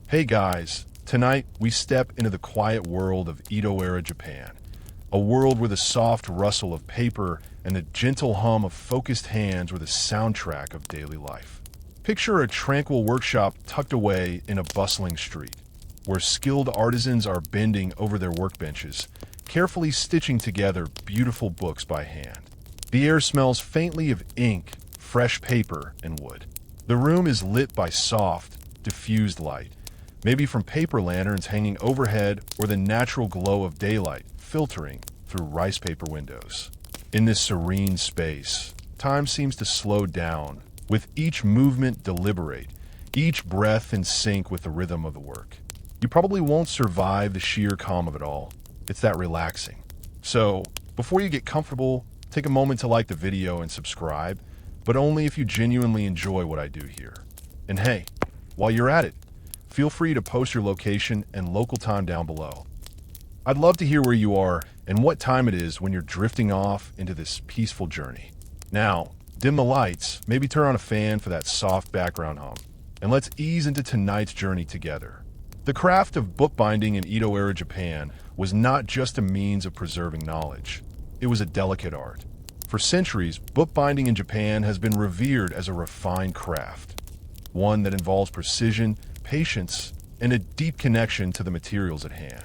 Hey guys, tonight we step into the quiet world of Edo-era Japan, a world where the soft rustle of paper and the gentle hum of focused hands were the soundtrack of daily life. Picture a tranquil workshop tucked away in a bustling street, where skilled artisans are bending over their workbenches, carefully stitching together beautiful books by hand. The air smells faintly of ink, fresh paper, and wood. The room is lit by soft, diffused light, maybe from paper lanterns hanging overhead or the natural glow of daylight filtering through rice paper windows. In this serene space, time seems to slow down, with each movement deliberate, each breath in sync with the rhythm of the work. You probably won't survive the sheer calm of it all. It's that relaxing. So, before you get comfortable, take a moment to like the video and subscribe, but only if you genuinely enjoy what I do here. And hey, while you're at it, feel free to post your location and local time down below. I'd love to hear where you are and what time it is when you're drifting off into this peaceful journey. Now, dim the lights, maybe turn on a fan for that soft background hum, and let's ease into tonight's journey together. The craft of bookbinding in Edo-era Japan was not just a means of preserving knowledge. It was a delicate art. For centuries, bookbinding in Japan has been revered as a refined craft, one that involves precision, patience, and a deep connection to the materials at hand.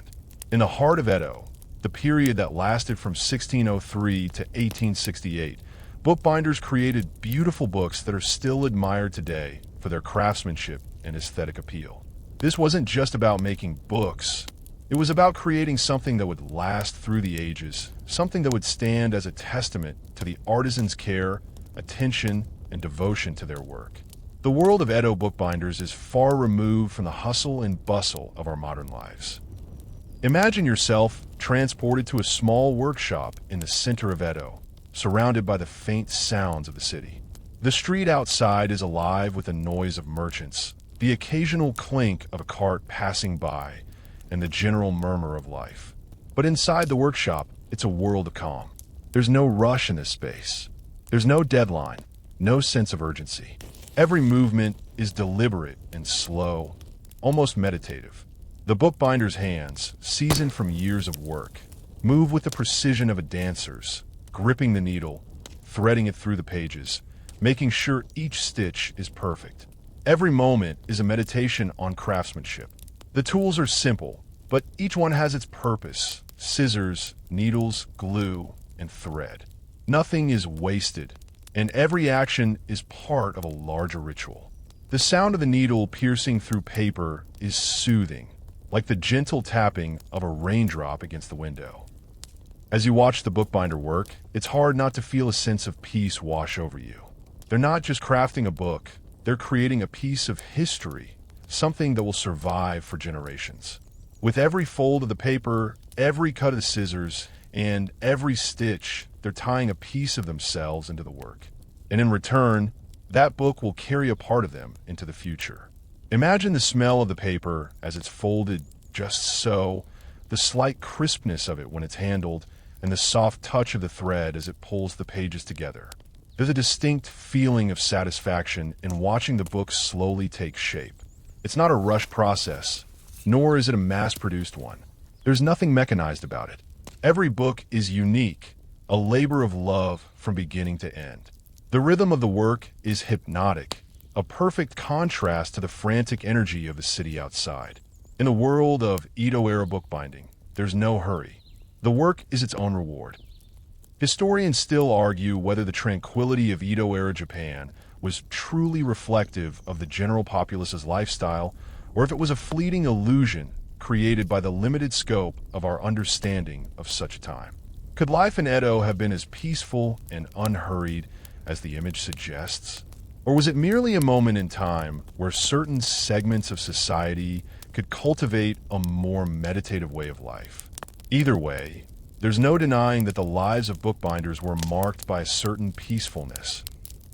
In the heart of Edo, the period that lasted from 1603 to 1868, bookbinders created beautiful books that are still admired today for their craftsmanship and aesthetic appeal. This wasn't just about making books. It was about creating something that would last through the ages, something that would stand as a testament to the artisans' care, attention, and devotion to their work. The world of Edo bookbinders is far removed from the hustle and bustle of our modern lives. Imagine yourself transported to a small workshop in the center of Edo, surrounded by the faint sounds of the city. The street outside is alive with the noise of merchants, the occasional clink of a cart passing by, and the general murmur of life. But inside the workshop, it's a world of calm. There's no rush in this space. There's no deadline, no sense of urgency. Every movement is deliberate and slow, almost meditative. The bookbinder's hands, seasoned from years of work, move with the precision of a dancer's, gripping the needle, threading it through the pages, making sure each stitch is perfect. Every moment is a meditation on craftsmanship. The tools are simple, but each one has its purpose: scissors, needles, glue, and thread. Nothing is wasted, and every action is part of a larger ritual. The sound of the needle piercing through paper is soothing, like the gentle tapping of a raindrop against the window. As you watch the bookbinder work, it's hard not to feel a sense of peace wash over you. They're not just crafting a book, they're creating a piece of history, something that will survive for generations. With every fold of the paper, every cut of the scissors, and every stitch, they're tying a piece of themselves into the work. And in return, that book will carry a part of them into the future. Imagine the smell of the paper as it's folded just so, the slight crispness of it when it's handled, and the soft touch of the thread as it pulls the pages together. There's a distinct feeling of satisfaction in watching the book slowly take shape. It's not a rushed process, nor is it a mass-produced one. There's nothing mechanized about it. Every book is unique, a labor of love from beginning to end. The rhythm of the work is hypnotic, a perfect contrast to the frantic energy of the city outside. In the world of Edo-era bookbinding, there's no hurry. The work is its own reward. Historians still argue whether the tranquility of Edo-era Japan was truly reflective of the general populace's lifestyle, or if it was a fleeting illusion created by the limited scope of our understanding of such a time. Could life in Edo have been as peaceful and unhurried as the image suggests? Or was it merely a moment in time where certain segments of society could cultivate a more meditative way of life? Either way, there's no denying that the lives of bookbinders were marked by a certain peacefulness,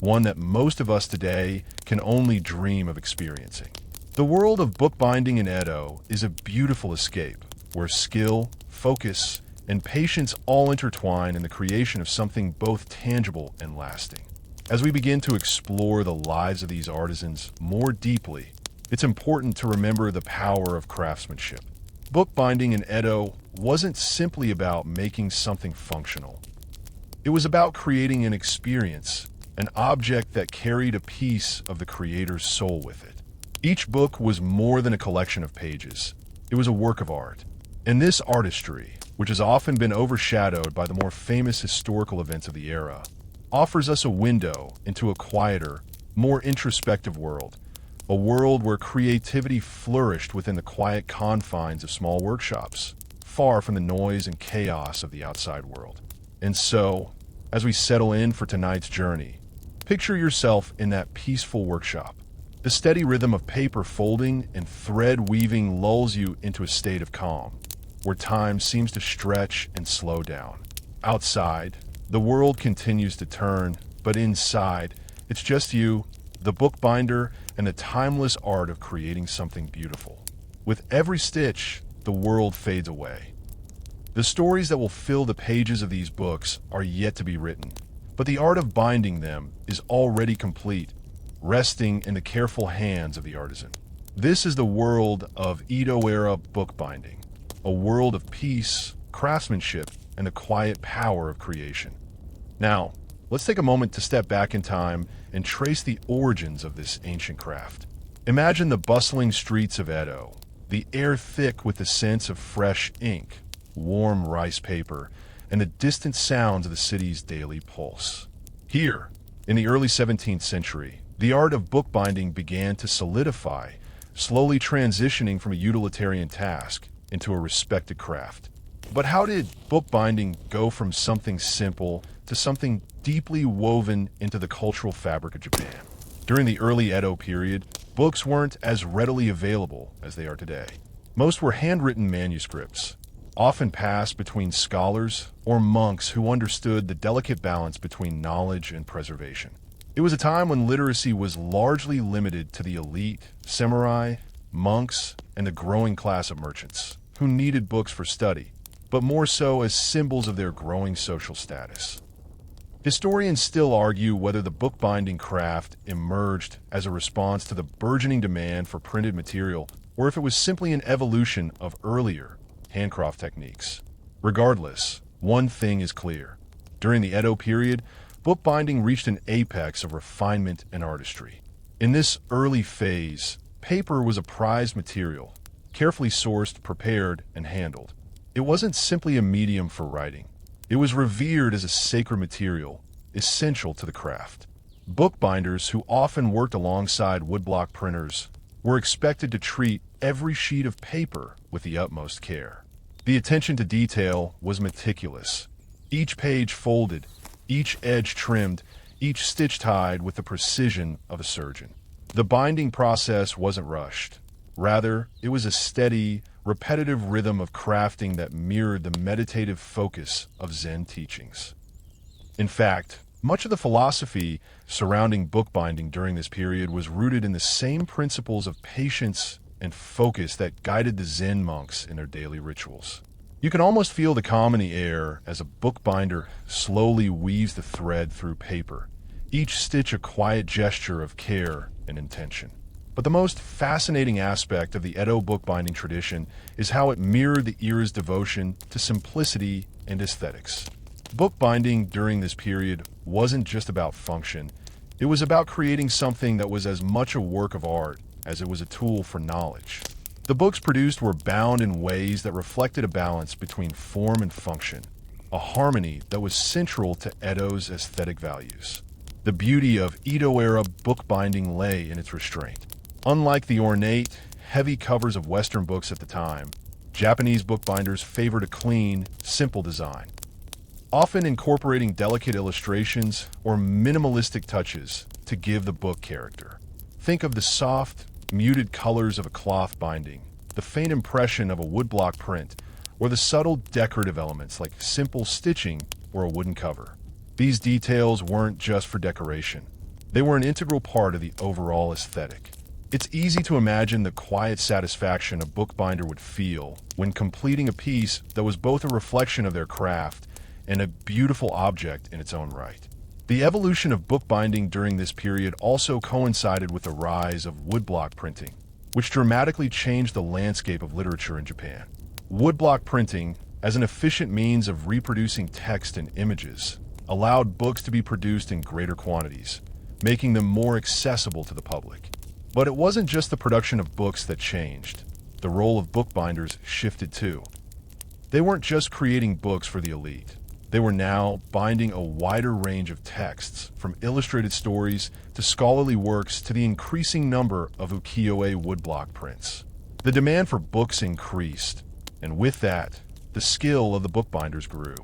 one that most of us today can only dream of experiencing. The world of bookbinding in Edo is a beautiful escape, where skill, focus, and patience all intertwine in the creation of something both tangible and lasting. As we begin to explore the lives of these artisans more deeply, it's important to remember the power of craftsmanship. Bookbinding in Edo wasn't simply about making something functional. It was about creating an experience, an object that carried a piece of the creator's soul with it. Each book was more than a collection of pages. It was a work of art. And this artistry, which has often been overshadowed by the more famous historical events of the era, offers us a window into a quieter, more introspective world, a world where creativity flourished within the quiet confines of small workshops, far from the noise and chaos of the outside world. And so, as we settle in for tonight's journey, picture yourself in that peaceful workshop. The steady rhythm of paper folding and thread weaving lulls you into a state of calm, where time seems to stretch and slow down. Outside, the world continues to turn, but inside, it's just you, the bookbinder, and the timeless art of creating something beautiful. With every stitch, the world fades away. The stories that will fill the pages of these books are yet to be written, but the art of binding them is already complete, resting in the careful hands of the artisan. This is the world of Edo-era bookbinding, a world of peace, craftsmanship, and the quiet power of creation. Now, let's take a moment to step back in time and trace the origins of this ancient craft. Imagine the bustling streets of Edo, the air thick with the scents of fresh ink, warm rice paper, and the distant sounds of the city's daily pulse. Here, in the early 17th century, the art of bookbinding began to solidify, slowly transitioning from a utilitarian task into a respected craft. But how did bookbinding go from something simple to something deeply woven into the cultural fabric of Japan? During the early Edo period, books weren't as readily available as they are today. Most were handwritten manuscripts, often passed between scholars or monks who understood the delicate balance between knowledge and preservation. It was a time when literacy was largely limited to the elite, samurai, monks, and the growing class of merchants, who needed books for study, but more so as symbols of their growing social status. Historians still argue whether the bookbinding craft emerged as a response to the burgeoning demand for printed material, or if it was simply an evolution of earlier handcraft techniques. Regardless, one thing is clear. During the Edo period, bookbinding reached an apex of refinement and artistry. In this early phase, paper was a prized material, carefully sourced, prepared, and handled. It wasn't simply a medium for writing. It was revered as a sacred material, essential to the craft. Bookbinders, who often worked alongside woodblock printers, were expected to treat every sheet of paper with the utmost care. The attention to detail was meticulous. Each page folded, each edge trimmed, each stitch tied with the precision of a surgeon. The binding process wasn't rushed. Rather, it was a steady, repetitive rhythm of crafting that mirrored the meditative focus of Zen teachings. In fact, much of the philosophy surrounding bookbinding during this period was rooted in the same principles of patience and focus that guided the Zen monks in their daily rituals. You can almost feel the calm in the air as a bookbinder slowly weaves the thread through paper, each stitch a quiet gesture of care and intention. But the most fascinating aspect of the Edo bookbinding tradition is how it mirrored the era's devotion to simplicity and aesthetics. Bookbinding during this period wasn't just about function. It was about creating something that was as much a work of art as it was a tool for knowledge. The books produced were bound in ways that reflected a balance between form and function, a harmony that was central to Edo's aesthetic values. The beauty of Edo-era bookbinding lay in its restraint. Unlike the ornate, heavy covers of Western books at the time, Japanese bookbinders favored a clean, simple design, often incorporating delicate illustrations or minimalistic touches to give the book character. Think of the soft, muted colors of a cloth binding, the faint impression of a woodblock print, or the subtle decorative elements like simple stitching or a wooden cover. These details weren't just for decoration. They were an integral part of the overall aesthetic. It's easy to imagine the quiet satisfaction a bookbinder would feel when completing a piece that was both a reflection of their craft and a beautiful object in its own right. The evolution of bookbinding during this period also coincided with the rise of woodblock printing, which dramatically changed the landscape of literature in Japan. Woodblock printing, as an efficient means of reproducing text and images, allowed books to be produced in greater quantities, making them more accessible to the public. But it wasn't just the production of books that changed. The role of bookbinders shifted too. They weren't just creating books for the elite. They were now binding a wider range of texts, from illustrated stories to scholarly works to the increasing number of ukiyo-e woodblock prints. The demand for books increased, and with that, the skill of the bookbinders grew.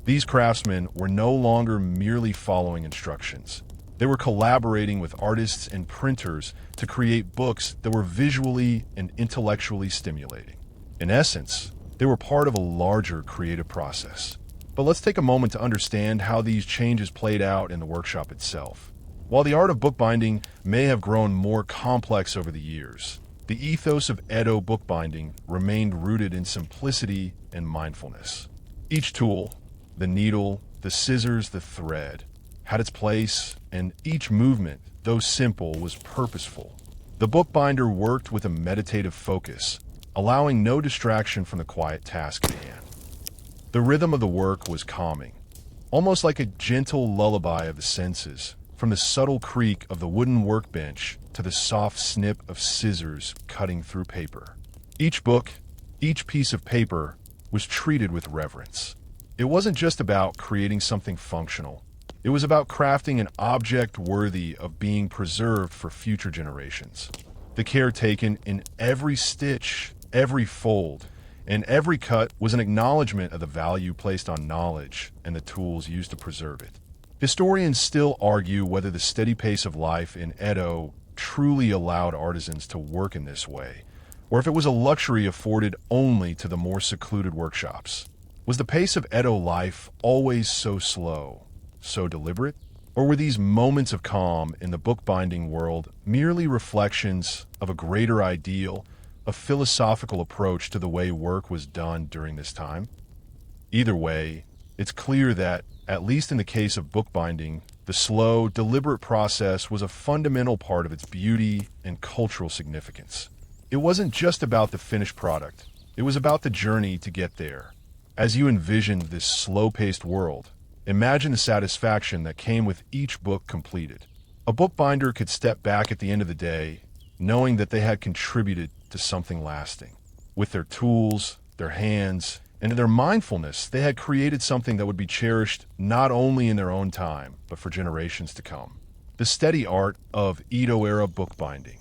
These craftsmen were no longer merely following instructions. They were collaborating with artists and printers to create books that were visually and intellectually stimulating. In essence, they were part of a larger creative process. But let's take a moment to understand how these changes played out in the workshop itself. While the art of bookbinding may have grown more complex over the years, the ethos of Edo bookbinding remained rooted in simplicity and mindfulness. Each tool, the needle, the scissors, the thread, had its place, and each movement, though simple, was purposeful. The bookbinder worked with a meditative focus, allowing no distraction from the quiet task at hand. The rhythm of the work was calming, almost like a gentle lullaby of the senses, from the subtle creak of the wooden workbench to the soft snip of scissors cutting through paper. Each book, each piece of paper, was treated with reverence. It wasn't just about creating something functional. It was about crafting an object worthy of being preserved for future generations. The care taken in every stitch, every fold, and every cut was an acknowledgement of the value placed on knowledge and the tools used to preserve it. Historians still argue whether the steady pace of life in Edo truly allowed artisans to work in this way, or if it was a luxury afforded only to the more secluded workshops. Was the pace of Edo life always so slow, so deliberate? Or were these moments of calm in the bookbinding world merely reflections of a greater ideal, a philosophical approach to the way work was done during this time? Either way, it's clear that, at least in the case of bookbinding, the slow, deliberate process was a fundamental part of its beauty and cultural significance. It wasn't just about the finished product. It was about the journey to get there. As you envisioned this slow-paced world, imagine the satisfaction that came with each book completed. A bookbinder could step back at the end of the day, knowing that they had contributed to something lasting. With their tools, their hands, and their mindfulness, they had created something that would be cherished not only in their own time, but for generations to come. The steady art of Edo-era bookbinding.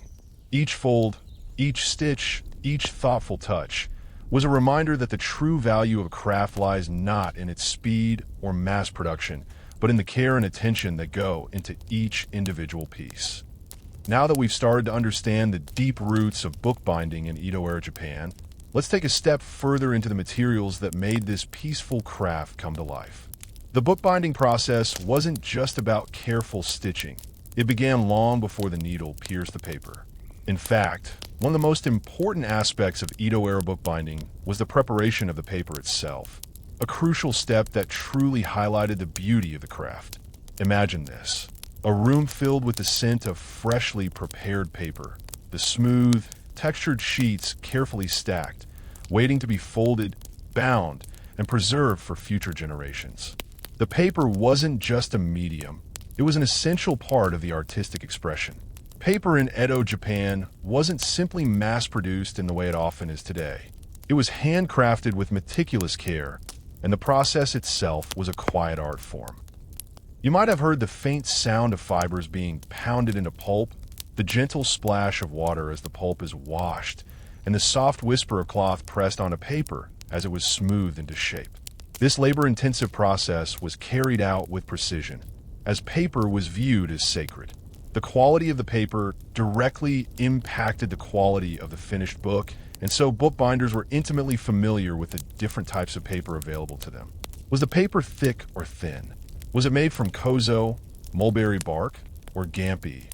Each fold, each stitch, each thoughtful touch was a reminder that the true value of a craft lies not in its speed or mass production, but in the care and attention that go into each individual piece. Now that we've started to understand the deep roots of bookbinding in Edo-era Japan, let's take a step further into the materials that made this peaceful craft come to life. The bookbinding process wasn't just about careful stitching. It began long before the needle pierced the paper. In fact, one of the most important aspects of Edo-era bookbinding was the preparation of the paper itself, a crucial step that truly highlighted the beauty of the craft. Imagine this: a room filled with the scent of freshly prepared paper, the smooth, textured sheets carefully stacked, waiting to be folded, bound, and preserved for future generations. The paper wasn't just a medium, it was an essential part of the artistic expression. Paper in Edo, Japan wasn't simply mass-produced in the way it often is today. It was handcrafted with meticulous care, and the process itself was a quiet art form. You might have heard the faint sound of fibers being pounded into pulp, the gentle splash of water as the pulp is washed, and the soft whisper of cloth pressed onto paper as it was smoothed into shape. This labor-intensive process was carried out with precision, as paper was viewed as sacred. The quality of the paper directly impacted the quality of the finished book, and so bookbinders were intimately familiar with the different types of paper available to them. Was the paper thick or thin? Was it made from kozo, mulberry bark, or gampi,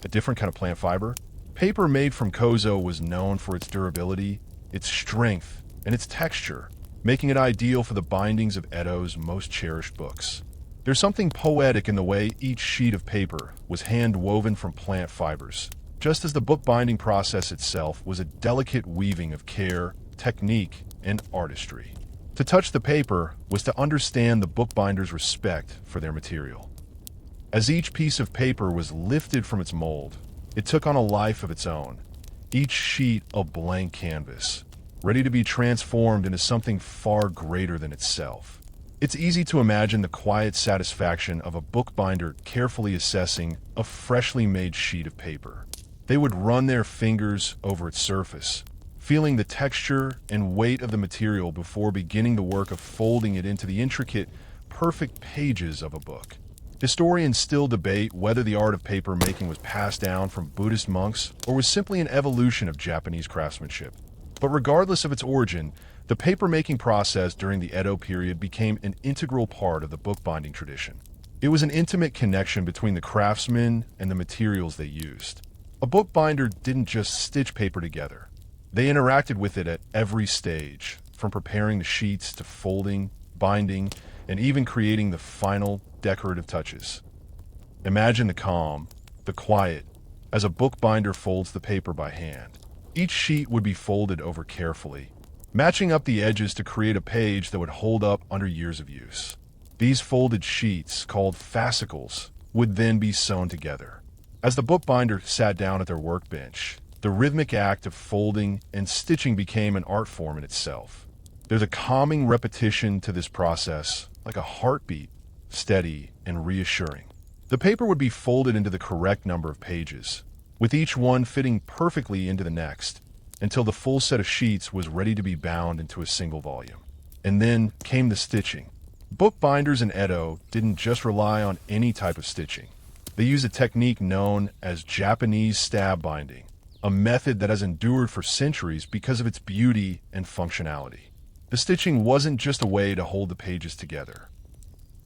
a different kind of plant fiber? Paper made from kozo was known for its durability, its strength, and its texture, making it ideal for the bindings of Edo's most cherished books. There's something poetic in the way each sheet of paper was hand-woven from plant fibers, just as the bookbinding process itself was a delicate weaving of care, technique, and artistry. To touch the paper was to understand the bookbinder's respect for their material. As each piece of paper was lifted from its mold, it took on a life of its own, each sheet a blank canvas, ready to be transformed into something far greater than itself. It's easy to imagine the quiet satisfaction of a bookbinder carefully assessing a freshly made sheet of paper. They would run their fingers over its surface, feeling the texture and weight of the material before beginning the work of folding it into the intricate, perfect pages of a book. Historians still debate whether the art of paper making was passed down from Buddhist monks or was simply an evolution of Japanese craftsmanship. But regardless of its origin, the paper-making process during the Edo period became an integral part of the bookbinding tradition. It was an intimate connection between the craftsmen and the materials they used. A bookbinder didn't just stitch paper together. They interacted with it at every stage, from preparing the sheets to folding, binding, and even creating the final decorative touches. Imagine the calm, the quiet, as a bookbinder folds the paper by hand. Each sheet would be folded over carefully, matching up the edges to create a page that would hold up under years of use. These folded sheets, called fascicles, would then be sewn together. As the bookbinder sat down at their workbench, the rhythmic act of folding and stitching became an art form in itself. There's a calming repetition to this process, like a heartbeat, steady and reassuring. The paper would be folded into the correct number of pages, with each one fitting perfectly into the next, until the full set of sheets was ready to be bound into a single volume. And then came the stitching. Bookbinders in Edo didn't just rely on any type of stitching. They used a technique known as Japanese stab binding, a method that has endured for centuries because of its beauty and functionality. The stitching wasn't just a way to hold the pages together.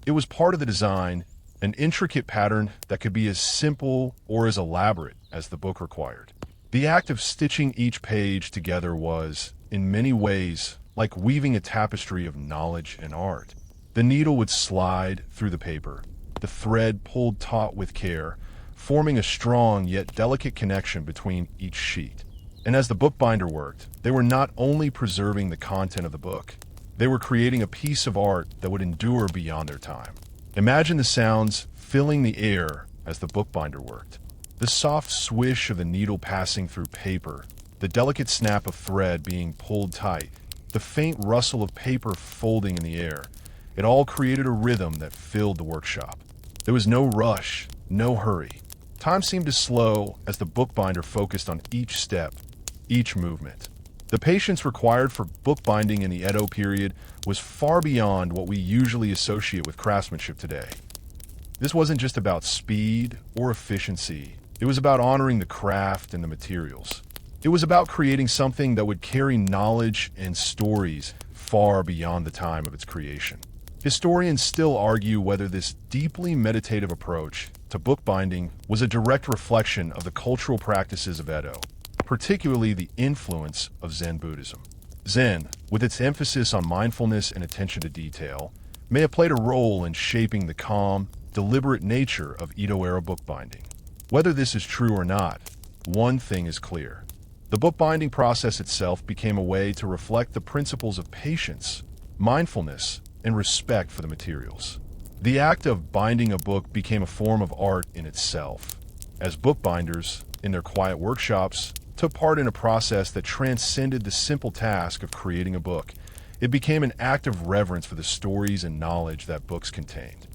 It was part of the design, an intricate pattern that could be as simple or as elaborate as the book required. The act of stitching each page together was, in many ways, like weaving a tapestry of knowledge and art. The needle would slide through the paper, the thread pulled taut with care, forming a strong yet delicate connection between each sheet. And as the bookbinder worked, they were not only preserving the content of the book, they were creating a piece of art that would endure beyond their time. Imagine the sounds filling the air as the bookbinder worked. The soft swish of the needle passing through paper, the delicate snap of thread being pulled tight, the faint rustle of paper folding in the air. It all created a rhythm that filled the workshop. There was no rush, no hurry. Time seemed to slow as the bookbinder focused on each step, each movement. The patience required for bookbinding in the Edo period was far beyond what we usually associate with craftsmanship today. This wasn't just about speed or efficiency. It was about honoring the craft and the materials. It was about creating something that would carry knowledge and stories far beyond the time of its creation. Historians still argue whether this deeply meditative approach to bookbinding was a direct reflection of the cultural practices of Edo, particularly the influence of Zen Buddhism. Zen, with its emphasis on mindfulness and attention to detail, may have played a role in shaping the calm, deliberate nature of Edo-era bookbinding. Whether this is true or not, one thing is clear. The bookbinding process itself became a way to reflect the principles of patience, mindfulness, and respect for the materials. The act of binding a book became a form of art in itself, as bookbinders, in their quiet workshops, took part in a process that transcended the simple task of creating a book. It became an act of reverence for the stories and knowledge that books contained.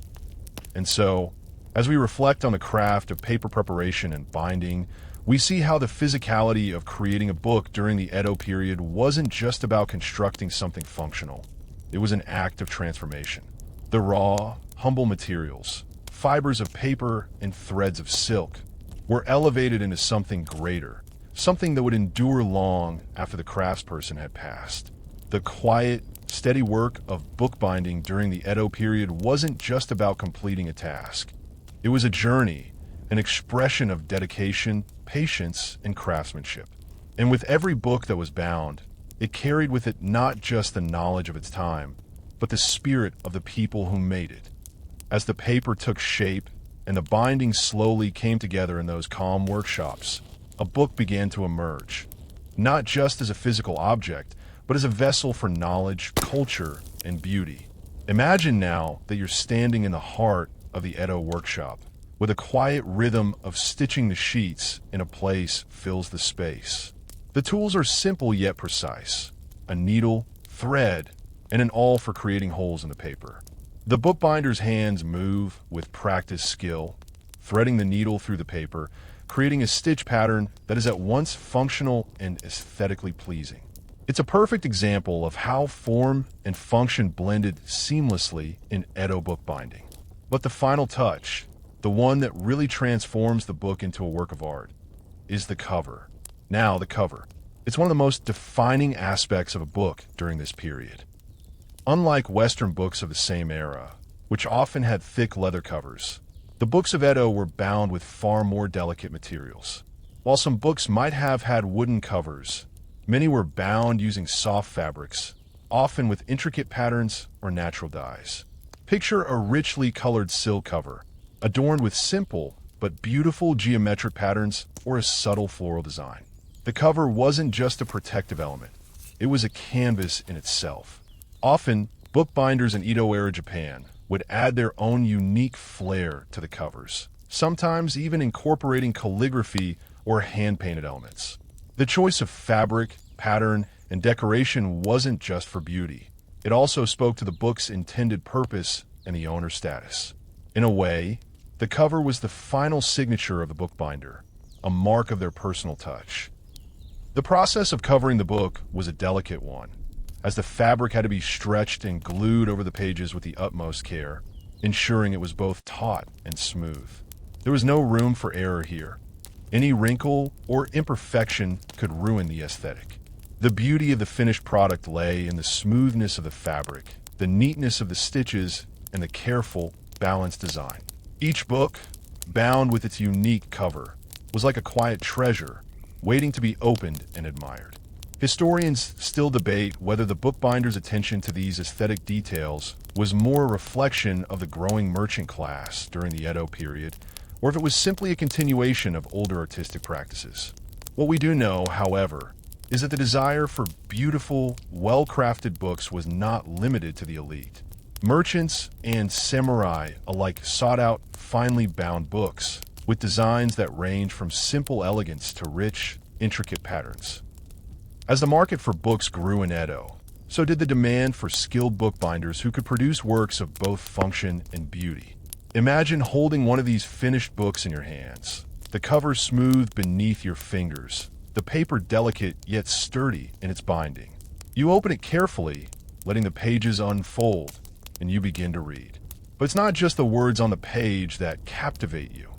And so, as we reflect on the craft of paper preparation and binding, we see how the physicality of creating a book during the Edo period wasn't just about constructing something functional. It was an act of transformation. The raw, humble materials, fibers of paper and threads of silk, were elevated into something greater, something that would endure long after the craftsperson had passed. The quiet, steady work of bookbinding during the Edo period wasn't just about completing a task. It was a journey, an expression of dedication, patience, and craftsmanship. And with every book that was bound, it carried with it not just the knowledge of its time, but the spirit of the people who made it. As the paper took shape and the binding slowly came together in those calm workshops, a book began to emerge, not just as a physical object, but as a vessel for knowledge, culture, and beauty. Imagine now that you're standing in the heart of the Edo workshop, where the quiet rhythm of stitching the sheets in a place fills the space. The tools are simple yet precise: a needle, thread, and an awl for creating holes in the paper. The bookbinder's hands move with practiced skill, threading the needle through the paper, creating a stitch pattern that is at once functional and aesthetically pleasing. It's a perfect example of how form and function blended seamlessly in Edo bookbinding. But the final touch, the one that really transforms the book into a work of art, is the cover. Now, the cover. It's one of the most defining aspects of a book during this period. Unlike Western books of the same era, which often had thick leather covers, the books of Edo were bound with far more delicate materials. While some books might have had wooden covers, many were bound using soft fabrics, often with intricate patterns or natural dyes. Picture a richly colored silk cover, adorned with simple but beautiful geometric patterns or a subtle floral design. The cover wasn't just a protective element, it was a canvas in itself. Often, bookbinders in Edo-era Japan would add their own unique flair to the covers, sometimes even incorporating calligraphy or hand-painted elements. The choice of fabric, pattern, and decoration wasn't just for beauty. It also spoke to the book's intended purpose and the owner's status. In a way, the cover was the final signature of the bookbinder, a mark of their personal touch. The process of covering the book was a delicate one, as the fabric had to be stretched and glued over the pages with the utmost care, ensuring it was both taut and smooth. There was no room for error here. Any wrinkle or imperfection could ruin the aesthetic. The beauty of the finished product lay in the smoothness of the fabric, the neatness of the stitches, and the careful, balanced design. Each book, bound with its unique cover, was like a quiet treasure, waiting to be opened and admired. Historians still debate whether the bookbinder's attention to these aesthetic details was more a reflection of the growing merchant class during the Edo period, or if it was simply a continuation of older artistic practices. What we do know, however, is that the desire for beautiful, well-crafted books was not limited to the elite. Merchants and samurai alike sought out finely bound books, with designs that range from simple elegance to rich, intricate patterns. As the market for books grew in Edo, so did the demand for skilled bookbinders who could produce works of both function and beauty. Imagine holding one of these finished books in your hands, the cover smooth beneath your fingers, the paper delicate yet sturdy in its binding. You open it carefully, letting the pages unfold, and you begin to read. But it's not just the words on the page that captivate you.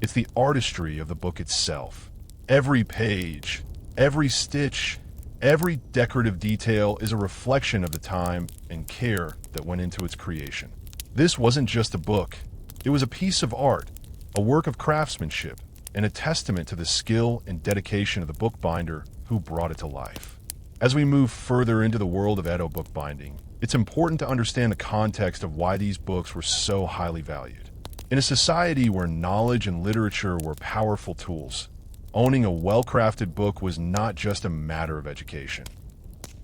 It's the artistry of the book itself. Every page, every stitch, every decorative detail is a reflection of the time and care that went into its creation. This wasn't just a book. It was a piece of art, a work of craftsmanship, and a testament to the skill and dedication of the bookbinder who brought it to life. As we move further into the world of Edo bookbinding, it's important to understand the context of why these books were so highly valued. In a society where knowledge and literature were powerful tools, owning a well-crafted book was not just a matter of education.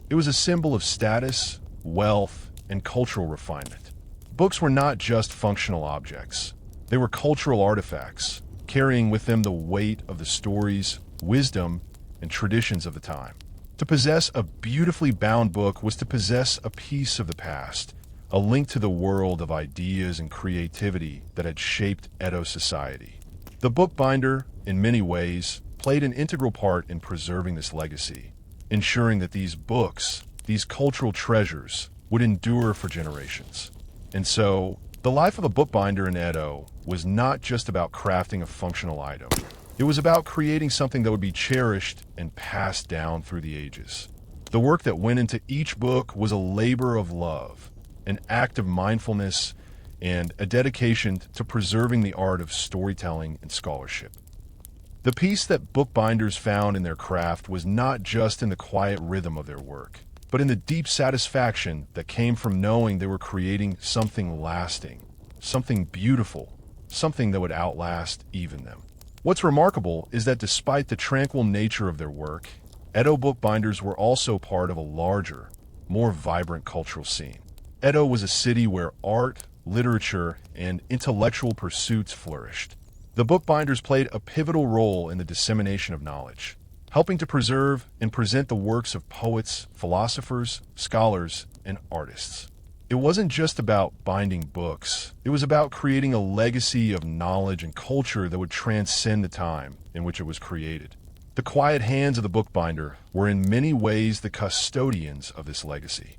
It was a symbol of status, wealth, and cultural refinement. Books were not just functional objects. They were cultural artifacts, carrying with them the weight of the stories, wisdom, and traditions of the time. To possess a beautifully bound book was to possess a piece of the past, a link to the world of ideas and creativity that had shaped Edo society. The bookbinder, in many ways, played an integral part in preserving this legacy, ensuring that these books, these cultural treasures, would endure for generations. And so, the life of a bookbinder in Edo was not just about crafting a functional item. It was about creating something that would be cherished and passed down through the ages. The work that went into each book was a labor of love, an act of mindfulness, and a dedication to preserving the art of storytelling and scholarship. The peace that bookbinders found in their craft was not just in the quiet rhythm of their work, but in the deep satisfaction that came from knowing they were creating something lasting, something beautiful, something that would outlast even them. What's remarkable is that despite the tranquil nature of their work, Edo bookbinders were also part of a larger, more vibrant cultural scene. Edo was a city where art, literature, and intellectual pursuits flourished. The bookbinders played a pivotal role in the dissemination of knowledge, helping to preserve and present the works of poets, philosophers, scholars, and artists. It wasn't just about binding books. It was about creating a legacy of knowledge and culture that would transcend the time in which it was created. The quiet hands of the bookbinder were in many ways the custodians of this legacy.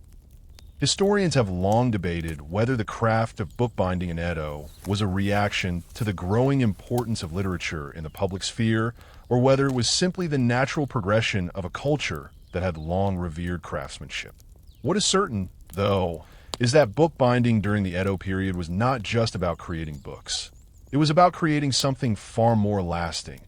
Historians have long debated whether the craft of bookbinding in Edo was a reaction to the growing importance of literature in the public sphere, or whether it was simply the natural progression of a culture that had long revered craftsmanship. What is certain, though, is that bookbinding during the Edo period was not just about creating books. It was about creating something far more lasting,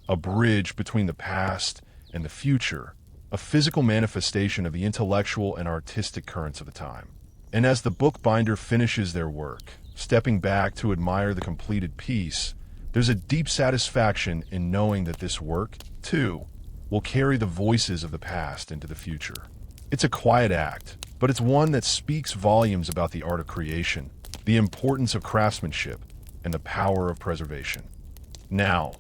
a bridge between the past and the future, a physical manifestation of the intellectual and artistic currents of the time. And as the bookbinder finishes their work, stepping back to admire the completed piece, there's a deep satisfaction in knowing that this work, too, will carry the voices of the past into the future. It's a quiet act, but it's one that speaks volumes about the art of creation, the importance of craftsmanship, and the power of preservation. Now,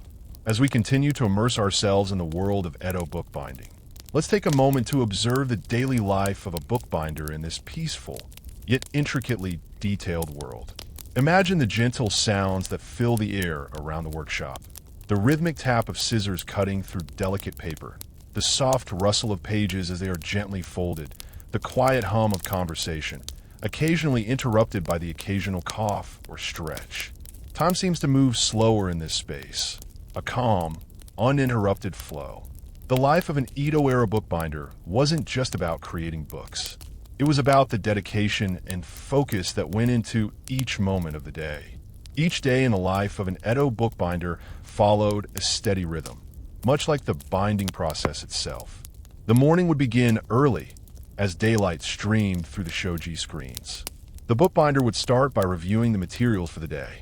as we continue to immerse ourselves in the world of Edo bookbinding, let's take a moment to observe the daily life of a bookbinder in this peaceful, yet intricately detailed world. Imagine the gentle sounds that fill the air around the workshop, the rhythmic tap of scissors cutting through delicate paper, the soft rustle of pages as they are gently folded, the quiet hum of conversation, occasionally interrupted by the occasional cough or stretch. Time seems to move slower in this space, a calm, uninterrupted flow. The life of an Edo-era bookbinder wasn't just about creating books. It was about the dedication and focus that went into each moment of the day. Each day in the life of an Edo bookbinder followed a steady rhythm, much like the binding process itself. The morning would begin early, as daylight streamed through the shoji screens. The bookbinder would start by reviewing the materials for the day.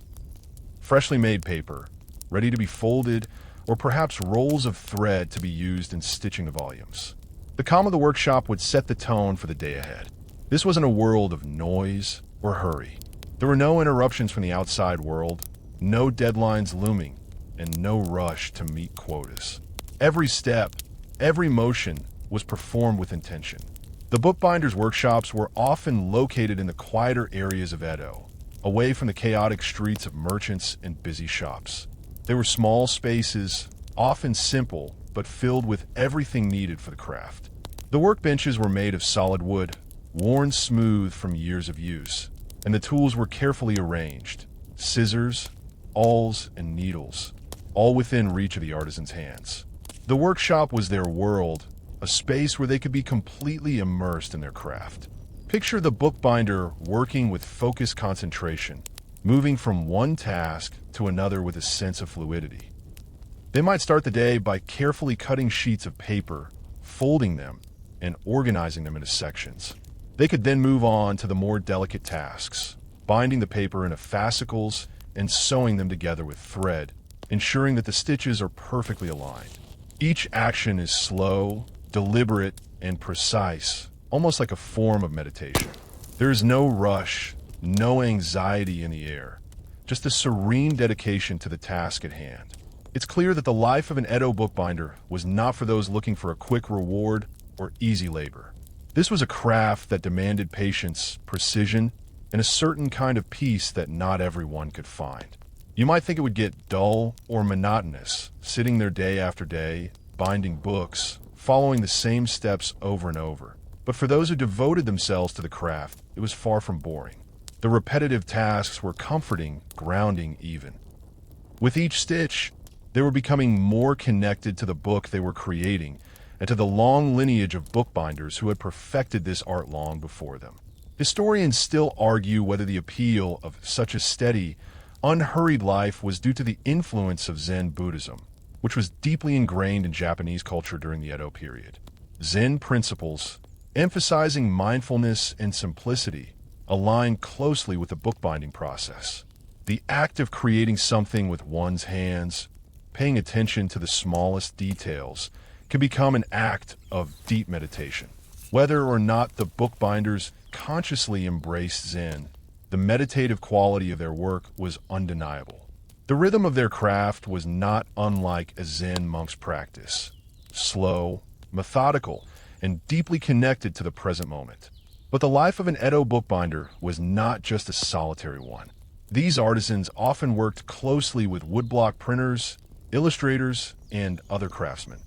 Freshly made paper, ready to be folded, or perhaps rolls of thread to be used in stitching the volumes. The calm of the workshop would set the tone for the day ahead. This wasn't a world of noise or hurry. There were no interruptions from the outside world, no deadlines looming, and no rush to meet quotas. Every step, every motion was performed with intention. The bookbinders' workshops were often located in the quieter areas of Edo, away from the chaotic streets of merchants and busy shops. They were small spaces, often simple, but filled with everything needed for the craft. The workbenches were made of solid wood, worn smooth from years of use, and the tools were carefully arranged: scissors, awls, and needles, all within reach of the artisan's hands. The workshop was their world, a space where they could be completely immersed in their craft. Picture the bookbinder working with focused concentration, moving from one task to another with a sense of fluidity. They might start the day by carefully cutting sheets of paper, folding them, and organizing them into sections. They could then move on to the more delicate tasks, binding the paper into fascicles and sewing them together with thread, ensuring that the stitches are perfectly aligned. Each action is slow, deliberate, and precise, almost like a form of meditation. There is no rush, no anxiety in the air, just a serene dedication to the task at hand. It's clear that the life of an Edo bookbinder was not for those looking for a quick reward or easy labor. This was a craft that demanded patience, precision, and a certain kind of peace that not everyone could find. You might think it would get dull or monotonous, sitting there day after day, binding books, following the same steps over and over. But for those who devoted themselves to the craft, it was far from boring. The repetitive tasks were comforting, grounding even. With each stitch, they were becoming more connected to the book they were creating and to the long lineage of bookbinders who had perfected this art long before them. Historians still argue whether the appeal of such a steady, unhurried life was due to the influence of Zen Buddhism, which was deeply ingrained in Japanese culture during the Edo period. Zen principles, emphasizing mindfulness and simplicity, align closely with the bookbinding process. The act of creating something with one's hands, paying attention to the smallest details, can become an act of deep meditation. Whether or not the bookbinders consciously embraced Zen, the meditative quality of their work was undeniable. The rhythm of their craft was not unlike a Zen monk's practice, slow, methodical, and deeply connected to the present moment. But the life of an Edo bookbinder was not just a solitary one. These artisans often worked closely with woodblock printers, illustrators, and other craftsmen.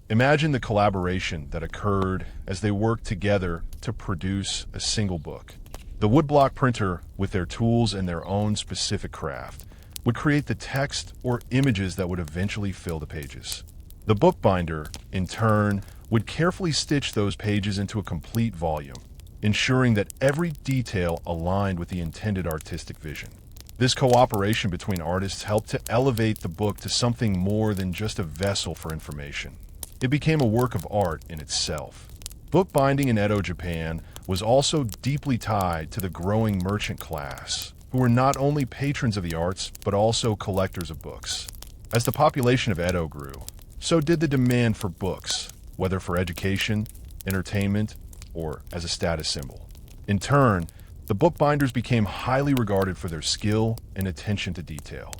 Imagine the collaboration that occurred as they worked together to produce a single book. The woodblock printer, with their tools and their own specific craft, would create the text or images that would eventually fill the pages. The bookbinder, in turn, would carefully stitch those pages into a complete volume, ensuring that every detail aligned with the intended artistic vision. This cooperation between artists helped to elevate the book to something more than just a vessel for information. It became a work of art in itself. Bookbinding in Edo, Japan, was also deeply tied to the growing merchant class, who were not only patrons of the arts, but also collectors of books. As the population of Edo grew, so did the demand for books, whether for education, entertainment, or as a status symbol. In turn, the bookbinders became highly regarded for their skill and attention to detail.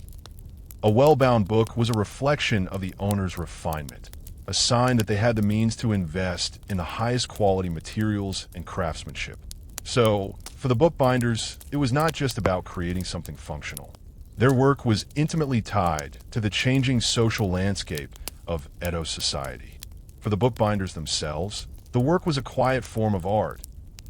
A well-bound book was a reflection of the owner's refinement, a sign that they had the means to invest in the highest quality materials and craftsmanship. So, for the bookbinders, it was not just about creating something functional. Their work was intimately tied to the changing social landscape of Edo society. For the bookbinders themselves, the work was a quiet form of art,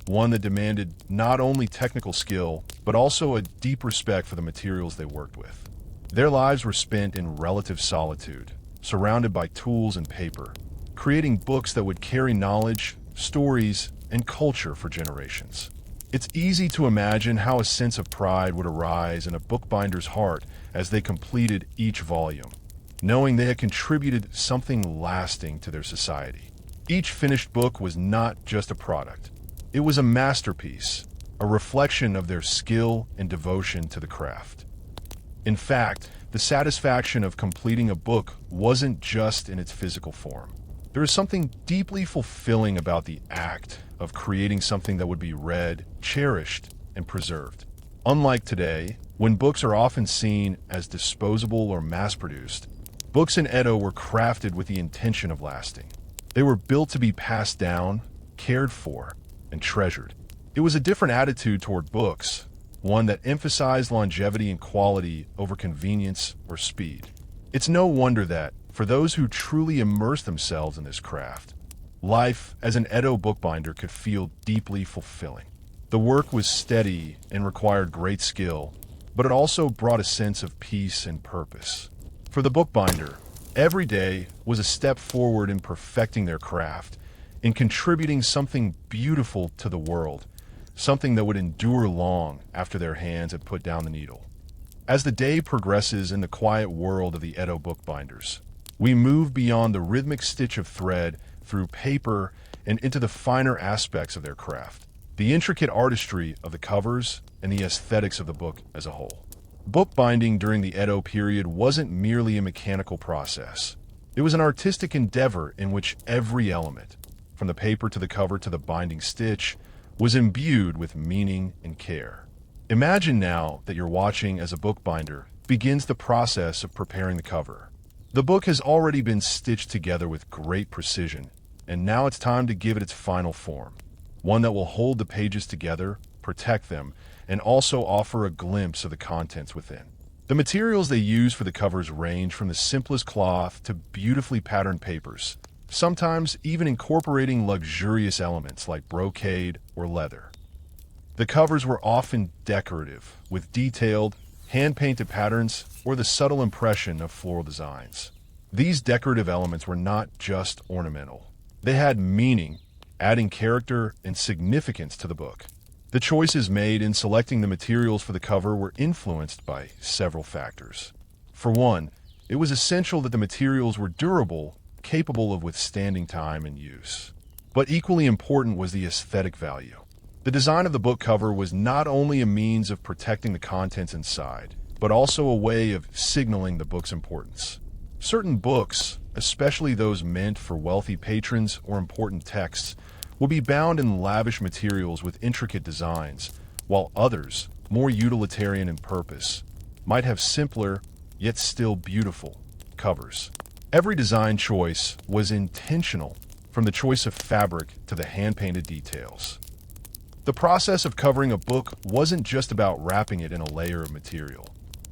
one that demanded not only technical skill, but also a deep respect for the materials they worked with. Their lives were spent in relative solitude, surrounded by tools and paper, creating books that would carry knowledge, stories, and culture for generations. It's easy to imagine how a sense of pride would arise in a bookbinder's heart as they completed each volume, knowing they had contributed something lasting to their society. Each finished book was not just a product. It was a masterpiece, a reflection of their skill and devotion to the craft. In fact, the satisfaction of completing a book wasn't just in its physical form. There is something deeply fulfilling about the act of creating something that would be read, cherished, and preserved. Unlike today, when books are often seen as disposable or mass-produced, books in Edo were crafted with the intention of lasting. They were built to be passed down, cared for, and treasured. It was a different attitude toward books, one that emphasized longevity and quality over convenience or speed. It's no wonder that, for those who truly immerse themselves in this craft, life as an Edo bookbinder could feel deeply fulfilling. The work was steady and required great skill, but it also brought a sense of peace and purpose. For the bookbinder, every day was a step forward in perfecting their craft, in contributing something beautiful to the world, something that would endure long after their hands had put down the needle. As the day progresses in the quiet world of the Edo bookbinders, we move beyond the rhythmic stitch of thread through paper and into the finer aspects of their craft, the intricate artistry of the covers and the aesthetics of the book as a whole. Bookbinding during the Edo period wasn't merely a mechanical process. It was an artistic endeavor in which every element, from the paper to the cover to the binding stitch, was imbued with meaning and care. Imagine now that you're watching as a bookbinder begins the process of preparing the cover. The book has already been stitched together with great precision, and now it's time to give it its final form, one that will hold the pages together, protect them, and also offer a glimpse of the contents within. The materials they use for the covers range from the simplest cloth to beautifully patterned papers, sometimes even incorporating luxurious elements like brocade or leather. The covers were often decorative, with detailed, hand-painted patterns or the subtle impression of floral designs. These decorative elements were not just ornamental. They had meaning, adding character and significance to the book. The choices made in selecting the materials for the cover were influenced by several factors. For one, it was essential that the materials were durable, capable of withstanding time and use. But equally important was the aesthetic value. The design of the book cover was not only a means of protecting the contents inside, but also a way of signaling the book's importance. Certain books, especially those meant for wealthy patrons or important texts, will be bound in lavish materials with intricate designs, while others, more utilitarian in purpose, might have simpler, yet still beautiful, covers. Every design choice was intentional, from the choice of fabric to the hand-painted details. The process of covering a book wasn't just about wrapping it in a layer of material.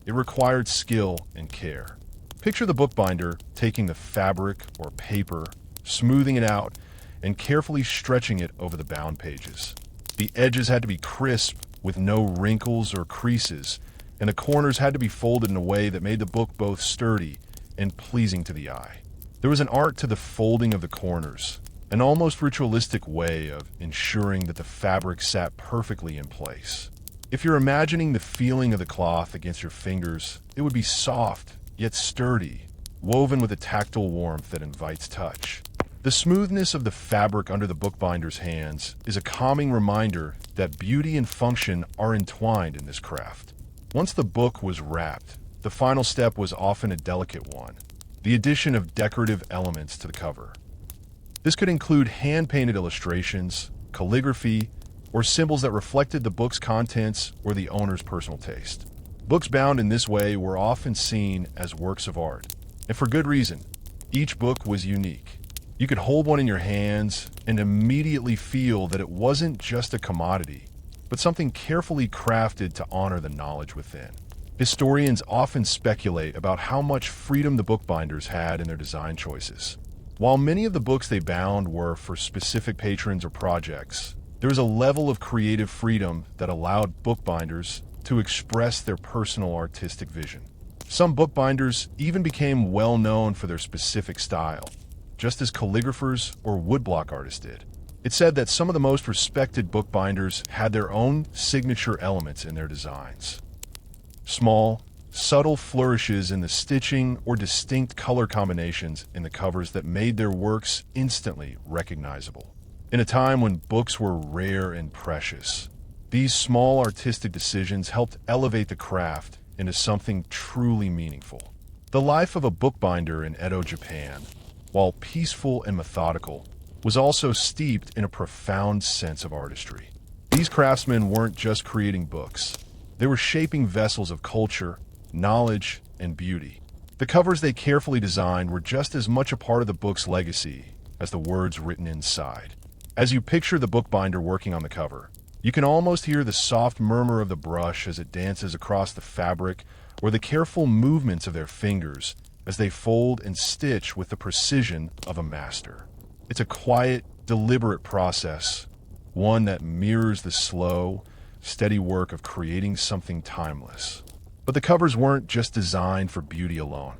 It required skill and care. Picture the bookbinder taking the fabric or paper, smoothing it out, and carefully stretching it over the bound pages. The edges had to be crisp, with no wrinkles or creases, and the corners had to be folded in a way that made the book both sturdy and pleasing to the eye. There was an art to the folding of the corners, an almost ritualistic way of ensuring that the fabric sat perfectly in place. If you're imagining the feeling of the cloth against your fingers, it would be soft, yet sturdy, woven with a tactile warmth that invites touch. The smoothness of the fabric under the bookbinder's hands is a calming reminder that beauty and function are entwined in this craft. Once the book was wrapped, the final step was often a delicate one, the addition of decorative elements to the cover. This could include hand-painted illustrations, calligraphy, or symbols that reflected the book's contents or the owner's personal taste. Books bound in this way were often seen as works of art, and for good reason. Each book was unique. You could hold one in your hands and immediately feel that it wasn't just a commodity, but something carefully crafted to honor the knowledge within. Historians often speculate about how much freedom the bookbinders had in their design choices. While many of the books they bound were for specific patrons or projects, there was a level of creative freedom that allowed bookbinders to express their personal artistic vision. Some bookbinders even became well known for their specific style, just as calligraphers or woodblock artists did. It's said that some of the most respected bookbinders had their own signature elements in their designs. Small, subtle flourishes in the stitching or distinct color combinations in the covers that made their works instantly recognizable. In a time when books were rare and precious, these small artistic decisions helped elevate the craft into something truly meaningful. The life of a bookbinder in Edo, Japan, while peaceful and methodical, was also steeped in a profound sense of artistry. These craftsmen weren't just creating books. They were shaping vessels of culture, knowledge, and beauty. The covers they carefully designed were just as much a part of the book's legacy as the words written inside. As you picture the bookbinder working on the cover, you can almost hear the soft murmur of the brush as it dances across the fabric, or the careful movements of their fingers as they fold and stitch with the precision of a master. It's a quiet, deliberate process, one that mirrors the slow, steady work of creating something timeless. But the covers weren't just designed for beauty alone.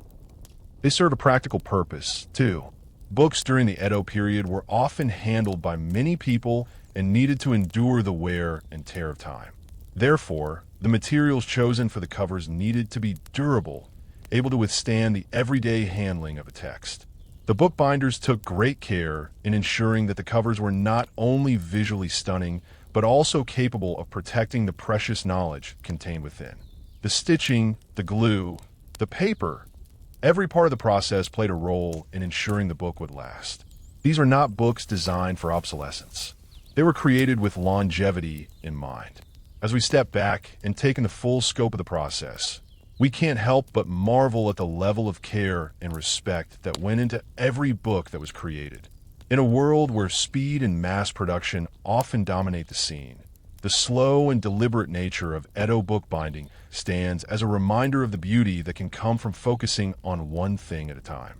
They served a practical purpose, too. Books during the Edo period were often handled by many people and needed to endure the wear and tear of time. Therefore, the materials chosen for the covers needed to be durable, able to withstand the everyday handling of a text. The bookbinders took great care in ensuring that the covers were not only visually stunning, but also capable of protecting the precious knowledge contained within. The stitching, the glue, the paper, every part of the process played a role in ensuring the book would last. These are not books designed for obsolescence. They were created with longevity in mind. As we step back and take in the full scope of the process, we can't help but marvel at the level of care and respect that went into every book that was created. In a world where speed and mass production often dominate the scene, the slow and deliberate nature of Edo bookbinding stands as a reminder of the beauty that can come from focusing on one thing at a time.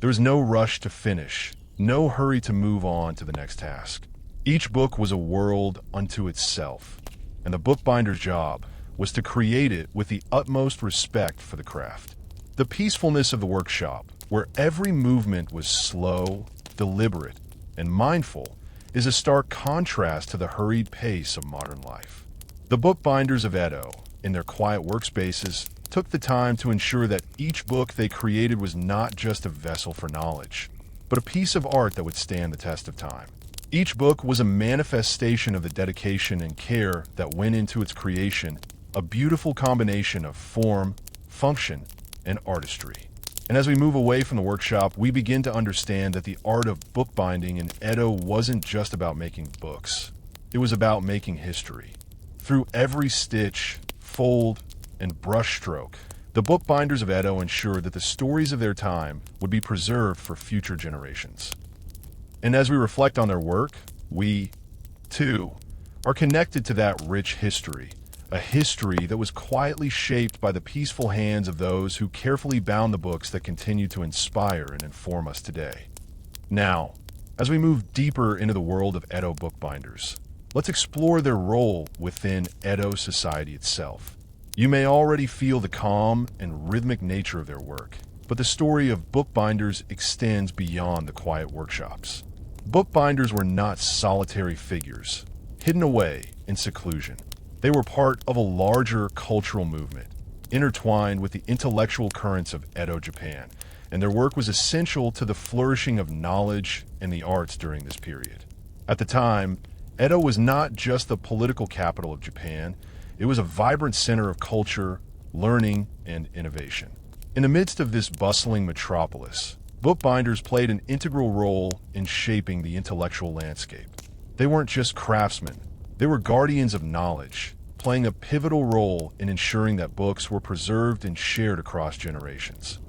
There is no rush to finish, no hurry to move on to the next task. Each book was a world unto itself, and the bookbinder's job was to create it with the utmost respect for the craft. The peacefulness of the workshop, where every movement was slow, deliberate, and mindful, is a stark contrast to the hurried pace of modern life. The bookbinders of Edo, in their quiet workspaces, took the time to ensure that each book they created was not just a vessel for knowledge, but a piece of art that would stand the test of time. Each book was a manifestation of the dedication and care that went into its creation, a beautiful combination of form, function, and artistry. And as we move away from the workshop, we begin to understand that the art of bookbinding in Edo wasn't just about making books. It was about making history. Through every stitch, fold, and brushstroke, the bookbinders of Edo ensured that the stories of their time would be preserved for future generations. And as we reflect on their work, we, too, are connected to that rich history, a history that was quietly shaped by the peaceful hands of those who carefully bound the books that continue to inspire and inform us today. Now, as we move deeper into the world of Edo bookbinders, let's explore their role within Edo society itself. You may already feel the calm and rhythmic nature of their work, but the story of bookbinders extends beyond the quiet workshops. Bookbinders were not solitary figures, hidden away in seclusion. They were part of a larger cultural movement, intertwined with the intellectual currents of Edo, Japan, and their work was essential to the flourishing of knowledge and the arts during this period. At the time, Edo was not just the political capital of Japan, it was a vibrant center of culture, learning, and innovation. In the midst of this bustling metropolis, bookbinders played an integral role in shaping the intellectual landscape. They weren't just craftsmen, they were guardians of knowledge, playing a pivotal role in ensuring that books were preserved and shared across generations.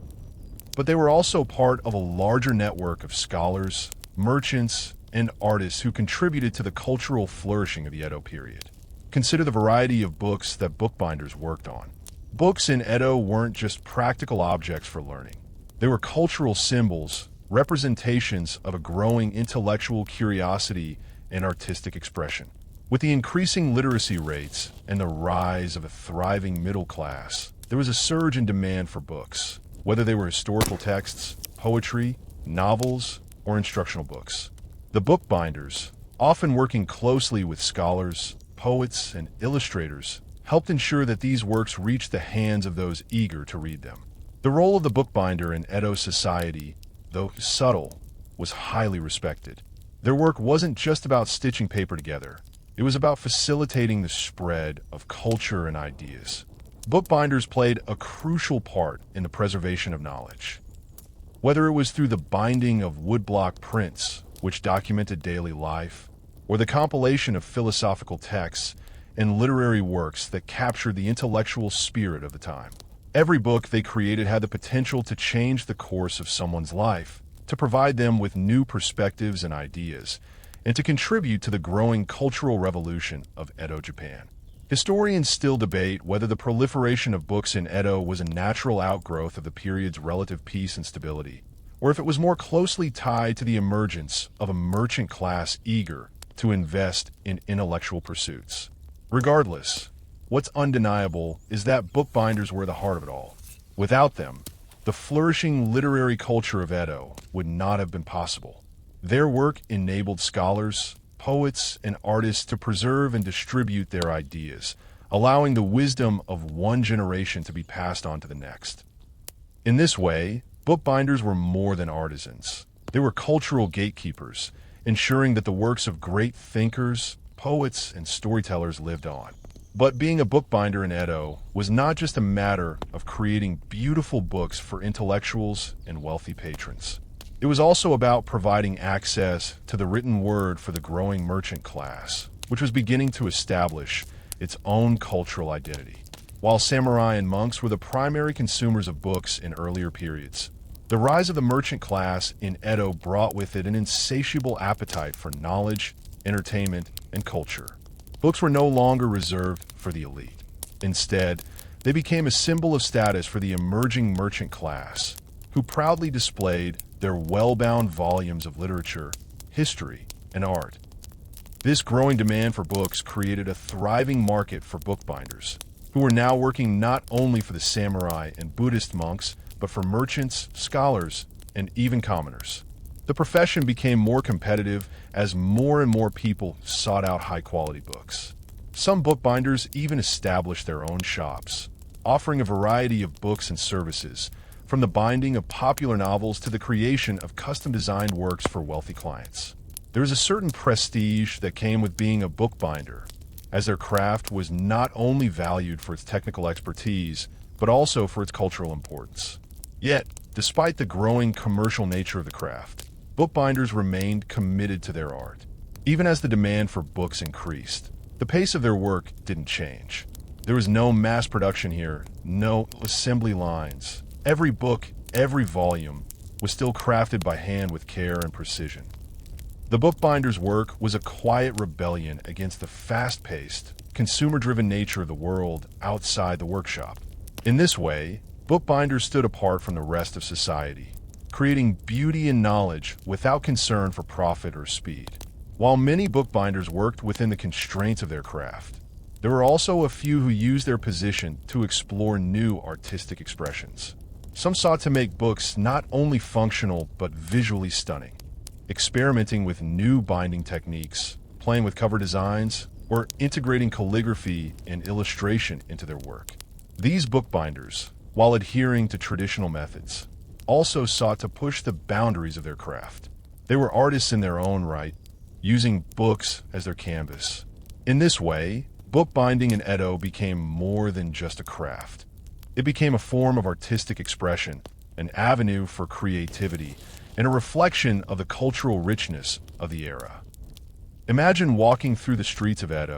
But they were also part of a larger network of scholars, merchants, and artists who contributed to the cultural flourishing of the Edo period. Consider the variety of books that bookbinders worked on. Books in Edo weren't just practical objects for learning. They were cultural symbols, representations of a growing intellectual curiosity and artistic expression. With the increasing literacy rates and the rise of a thriving middle class, there was a surge in demand for books, whether they were historical texts, poetry, novels, or instructional books. The bookbinders, often working closely with scholars, poets, and illustrators, helped ensure that these works reached the hands of those eager to read them. The role of the bookbinder in Edo society, though subtle, was highly respected. Their work wasn't just about stitching paper together. It was about facilitating the spread of culture and ideas. Bookbinders played a crucial part in the preservation of knowledge. Whether it was through the binding of woodblock prints, which documented daily life, or the compilation of philosophical texts and literary works that captured the intellectual spirit of the time. Every book they created had the potential to change the course of someone's life, to provide them with new perspectives and ideas, and to contribute to the growing cultural revolution of Edo, Japan. Historians still debate whether the proliferation of books in Edo was a natural outgrowth of the period's relative peace and stability, or if it was more closely tied to the emergence of a merchant class eager to invest in intellectual pursuits. Regardless, what's undeniable is that bookbinders were the heart of it all. Without them, the flourishing literary culture of Edo would not have been possible. Their work enabled scholars, poets, and artists to preserve and distribute their ideas, allowing the wisdom of one generation to be passed on to the next. In this way, bookbinders were more than artisans. They were cultural gatekeepers, ensuring that the works of great thinkers, poets, and storytellers lived on. But being a bookbinder in Edo was not just a matter of creating beautiful books for intellectuals and wealthy patrons. It was also about providing access to the written word for the growing merchant class, which was beginning to establish its own cultural identity. While samurai and monks were the primary consumers of books in earlier periods, the rise of the merchant class in Edo brought with it an insatiable appetite for knowledge, entertainment, and culture. Books were no longer reserved for the elite. Instead, they became a symbol of status for the emerging merchant class, who proudly displayed their well-bound volumes of literature, history, and art. This growing demand for books created a thriving market for bookbinders, who were now working not only for the samurai and Buddhist monks, but for merchants, scholars, and even commoners. The profession became more competitive as more and more people sought out high-quality books. Some bookbinders even established their own shops, offering a variety of books and services, from the binding of popular novels to the creation of custom-designed works for wealthy clients. There was a certain prestige that came with being a bookbinder, as their craft was not only valued for its technical expertise, but also for its cultural importance. Yet, Despite the growing commercial nature of the craft, bookbinders remained committed to their art. Even as the demand for books increased, the pace of their work didn't change. There was no mass production here, no assembly lines. Every book, every volume, was still crafted by hand with care and precision. The bookbinder's work was a quiet rebellion against the fast-paced, consumer-driven nature of the world outside the workshop. In this way, bookbinders stood apart from the rest of society, creating beauty and knowledge without concern for profit or speed. While many bookbinders worked within the constraints of their craft, there were also a few who used their position to explore new artistic expressions. Some sought to make books not only functional but visually stunning, experimenting with new binding techniques, playing with cover designs, or integrating calligraphy and illustration into their work. These bookbinders, while adhering to traditional methods, also sought to push the boundaries of their craft. They were artists in their own right, using books as their canvas. In this way, bookbinding in Edo became more than just a craft. It became a form of artistic expression, an avenue for creativity, and a reflection of the cultural richness of the era. Imagine walking through the streets of Edo,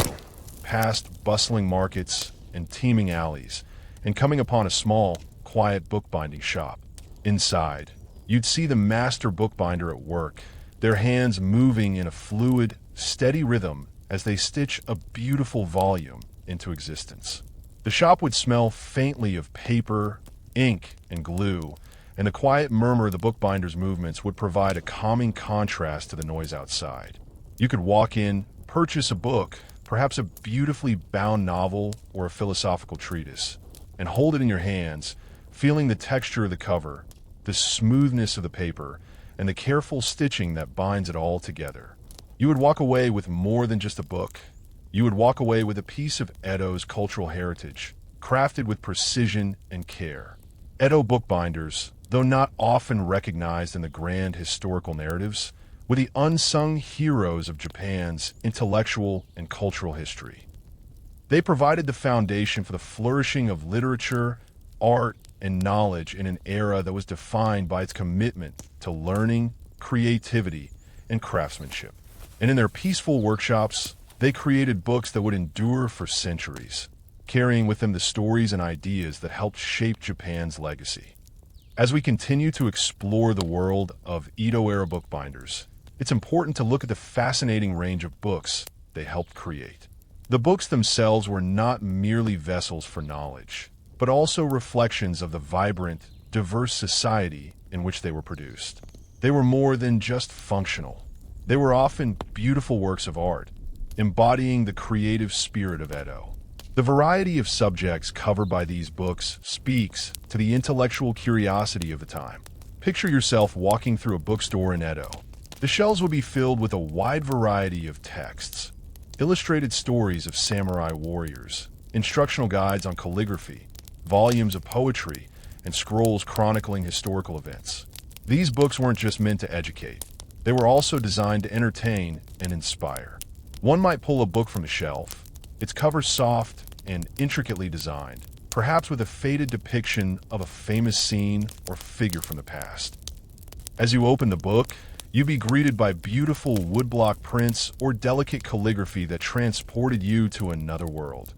past bustling markets and teeming alleys, and coming upon a small, quiet bookbinding shop. Inside, you'd see the master bookbinder at work, their hands moving in a fluid, steady rhythm as they stitch a beautiful volume into existence. The shop would smell faintly of paper, ink, and glue, and the quiet murmur of the bookbinder's movements would provide a calming contrast to the noise outside. You could walk in, purchase a book, perhaps a beautifully bound novel or a philosophical treatise, and hold it in your hands, feeling the texture of the cover, the smoothness of the paper, and the careful stitching that binds it all together. You would walk away with more than just a book. You would walk away with a piece of Edo's cultural heritage, crafted with precision and care. Edo bookbinders, though not often recognized in the grand historical narratives, were the unsung heroes of Japan's intellectual and cultural history. They provided the foundation for the flourishing of literature, art, and knowledge in an era that was defined by its commitment to learning, creativity, and craftsmanship. And in their peaceful workshops, they created books that would endure for centuries, carrying with them the stories and ideas that helped shape Japan's legacy. As we continue to explore the world of Edo-era bookbinders, it's important to look at the fascinating range of books they helped create. The books themselves were not merely vessels for knowledge, but also reflections of the vibrant, diverse society in which they were produced. They were more than just functional. They were often beautiful works of art, embodying the creative spirit of Edo. The variety of subjects covered by these books speaks to the intellectual curiosity of the time. Picture yourself walking through a bookstore in Edo. The shelves would be filled with a wide variety of texts, illustrated stories of samurai warriors, instructional guides on calligraphy, volumes of poetry, and scrolls chronicling historical events. These books weren't just meant to educate. They were also designed to entertain and inspire. One might pull a book from the shelf, its cover soft and intricately designed, perhaps with a faded depiction of a famous scene or figure from the past. As you open the book, you'd be greeted by beautiful woodblock prints or delicate calligraphy that transported you to another world,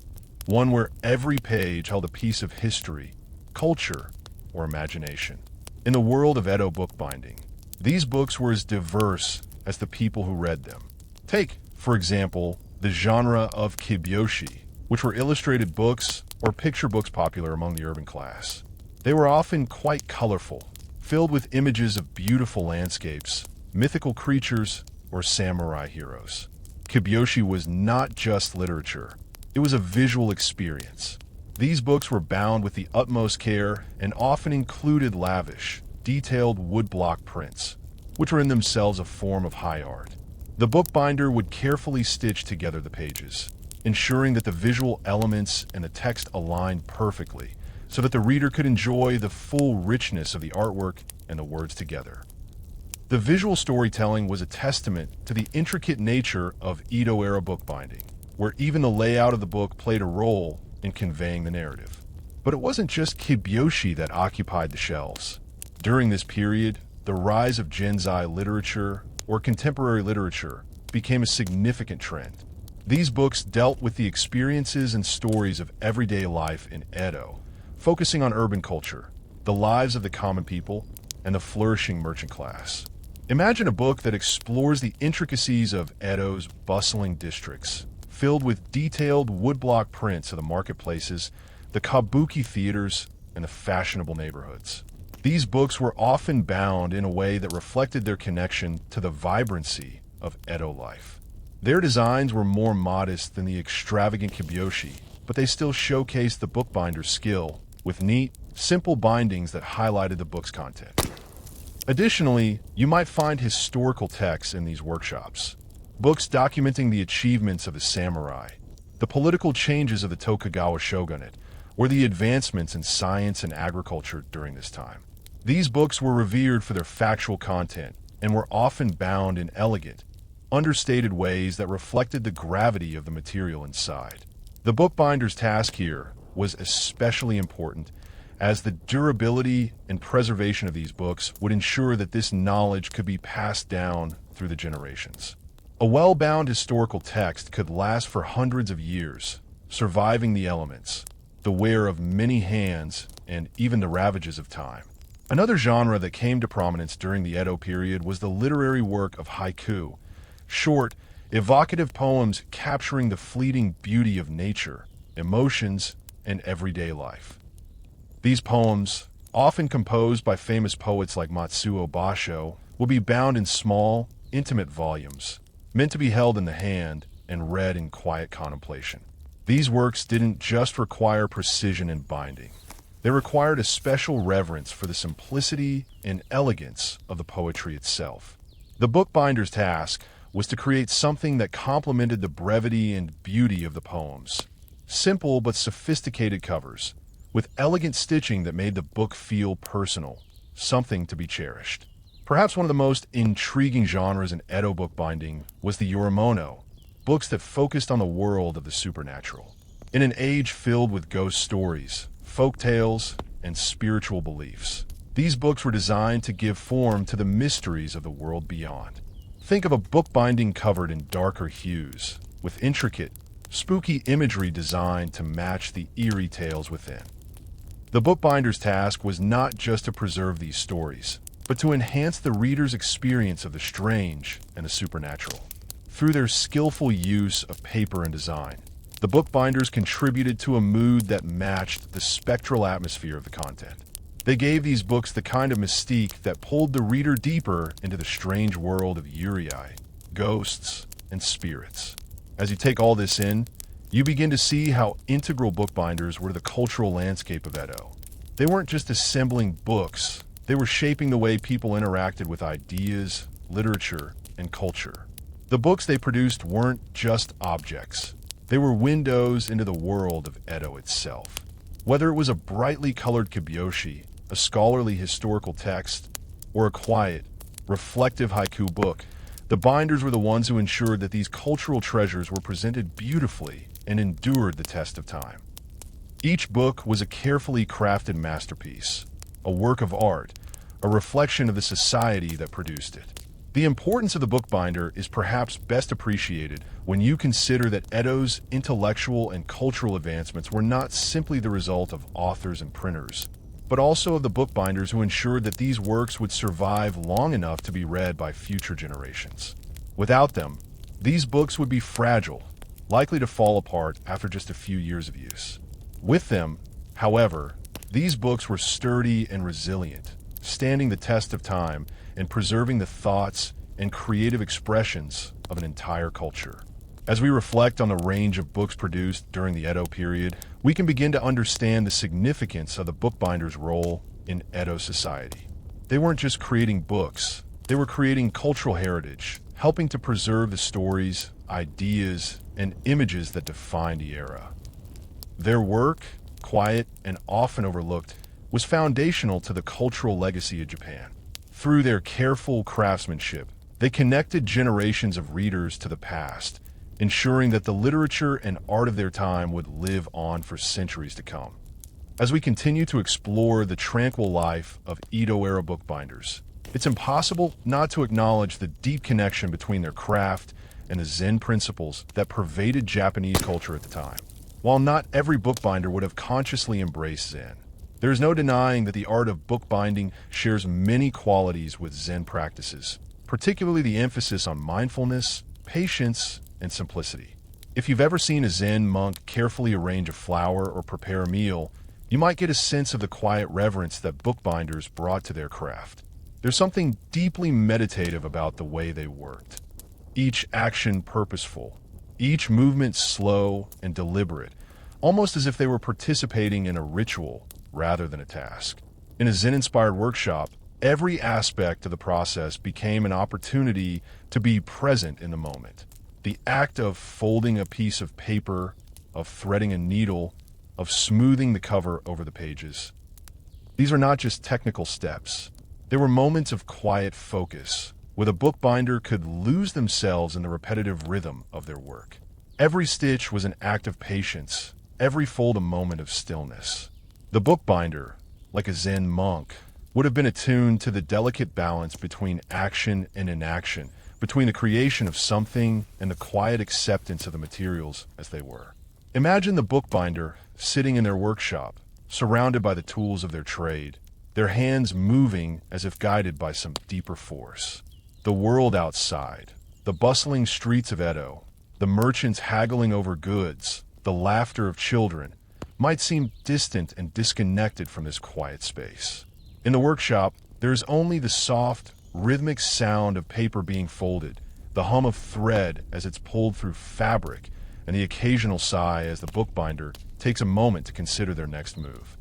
one where every page held a piece of history, culture, or imagination. In the world of Edo bookbinding, these books were as diverse as the people who read them. Take, for example, the genre of kibyōshi, which were illustrated books or picture books popular among the urban class. They were often quite colorful, filled with images of beautiful landscapes, mythical creatures, or samurai heroes. Kibyōshi was not just literature. It was a visual experience. These books were bound with the utmost care and often included lavish, detailed woodblock prints, which were in themselves a form of high art. The bookbinder would carefully stitch together the pages, ensuring that the visual elements and the text aligned perfectly so that the reader could enjoy the full richness of the artwork and the words together. The visual storytelling was a testament to the intricate nature of Edo-era bookbinding, where even the layout of the book played a role in conveying the narrative. But it wasn't just kibyōshi that occupied the shelves. During this period, the rise of Genzai literature, or contemporary literature, became a significant trend. These books dealt with the experiences and stories of everyday life in Edo, focusing on urban culture, the lives of the common people, and the flourishing merchant class. Imagine a book that explores the intricacies of Edo's bustling districts, filled with detailed woodblock prints of the marketplaces, the kabuki theaters, and the fashionable neighborhoods. These books were often bound in a way that reflected their connection to the vibrancy of Edo life. Their designs were more modest than the extravagant kiboshi, but they still showcased the bookbinder's skill, with neat, simple bindings that highlighted the book's content. Additionally, you might find historical texts in these workshops, books documenting the achievements of the samurai, the political changes of the Tokugawa shogunate, or the advancements in science and agriculture during this time. These books were revered for their factual content and were often bound in elegant, understated ways that reflected the gravity of the material inside. The bookbinder's task here was especially important, as the durability and preservation of these books would ensure that this knowledge could be passed down through the generations. A well-bound historical text could last for hundreds of years, surviving the elements, the wear of many hands, and even the ravages of time. Another genre that came to prominence during the Edo period was the literary work of haiku, short, evocative poems capturing the fleeting beauty of nature, emotions, and everyday life. These poems, often composed by famous poets like Matsuo Basho, will be bound in small, intimate volumes, meant to be held in the hand and read in quiet contemplation. These works didn't just require precision in binding. They required a special reverence for the simplicity and elegance of the poetry itself. The bookbinder's task was to create something that complemented the brevity and beauty of the poems. Simple but sophisticated covers, with elegant stitching that made the book feel personal, something to be cherished. Perhaps one of the most intriguing genres in Edo bookbinding was the yoromono, books that focused on the world of the supernatural. In an age filled with ghost stories, folk tales, and spiritual beliefs, these books were designed to give form to the mysteries of the world beyond. Think of a bookbinding covered in darker hues, with intricate, spooky imagery designed to match the eerie tales within. The bookbinder's task was not just to preserve these stories, but to enhance the reader's experience of the strange and the supernatural. Through their skillful use of paper and design, the bookbinders contributed to a mood that matched the spectral atmosphere of the content. They gave these books the kind of mystique that pulled the reader deeper into the strange world of yurei, ghosts, and spirits. As you take all this in, you begin to see how integral bookbinders were to the cultural landscape of Edo. They weren't just assembling books, they were shaping the way people interacted with ideas, literature, and culture. The books they produced weren't just objects. They were windows into the world of Edo itself. Whether it was a brightly colored kiboshi, a scholarly historical text, or a quiet, reflective haiku book, the binders were the ones who ensured that these cultural treasures were presented beautifully and endured the test of time. Each book was a carefully crafted masterpiece, a work of art, a reflection of the society that produced it. The importance of the bookbinder is perhaps best appreciated when you consider that Edo's intellectual and cultural advancements were not simply the result of authors and printers, but also of the bookbinders who ensured that these works would survive long enough to be read by future generations. Without them, these books would be fragile, likely to fall apart after just a few years of use. With them, however, these books were sturdy and resilient, standing the test of time and preserving the thoughts and creative expressions of an entire culture. As we reflect on the range of books produced during the Edo period, we can begin to understand the significance of the bookbinder's role in Edo society. They weren't just creating books, they were creating cultural heritage, helping to preserve the stories, ideas, and images that defined the era. Their work, quiet and often overlooked, was foundational to the cultural legacy of Japan. Through their careful craftsmanship, they connected generations of readers to the past, ensuring that the literature and art of their time would live on for centuries to come. As we continue to explore the tranquil life of Edo-era bookbinders, it's impossible not to acknowledge the deep connection between their craft and the Zen principles that pervaded Japanese culture at the time. While not every bookbinder would have consciously embraced Zen, there is no denying that the art of bookbinding shares many qualities with Zen practices, particularly the emphasis on mindfulness, patience, and simplicity. If you've ever seen a Zen monk carefully arrange a flower or prepare a meal, you might get a sense of the quiet reverence that bookbinders brought to their craft. There's something deeply meditative about the way they worked. Each action purposeful, each movement slow and deliberate, almost as if they were participating in a ritual rather than a task. In a Zen-inspired workshop, every aspect of the process became an opportunity to be present in the moment. The act of folding a piece of paper, of threading a needle, of smoothing the cover over the pages. These are not just technical steps. They were moments of quiet focus, where the bookbinder could lose themselves in the repetitive rhythm of their work. Every stitch was an act of patience, every fold a moment of stillness. The bookbinder, like a Zen monk, would have been attuned to the delicate balance between action and inaction, between the creation of something and the quiet acceptance of the materials as they were. Imagine the bookbinder sitting in their workshop, surrounded by the tools of their trade, their hands moving as if guided by some deeper force. The world outside, the bustling streets of Edo, the merchants haggling over goods, the laughter of children, might seem distant and disconnected from this quiet space. In the workshop, there is only the soft, rhythmic sound of paper being folded, the hum of thread as it's pulled through fabric, and the occasional sigh as the bookbinder takes a moment to consider their next move.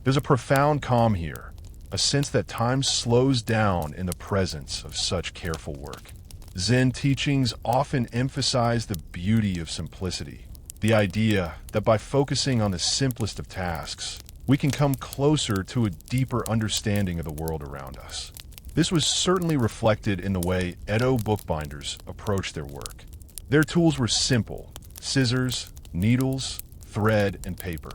There's a profound calm here, a sense that time slows down in the presence of such careful work. Zen teachings often emphasize the beauty of simplicity, the idea that by focusing on the simplest of tasks, we can come closer to a deeper understanding of the world around us. This was certainly reflected in the way Edo bookbinders approached their work. Their tools were simple: scissors, needles, thread, and paper.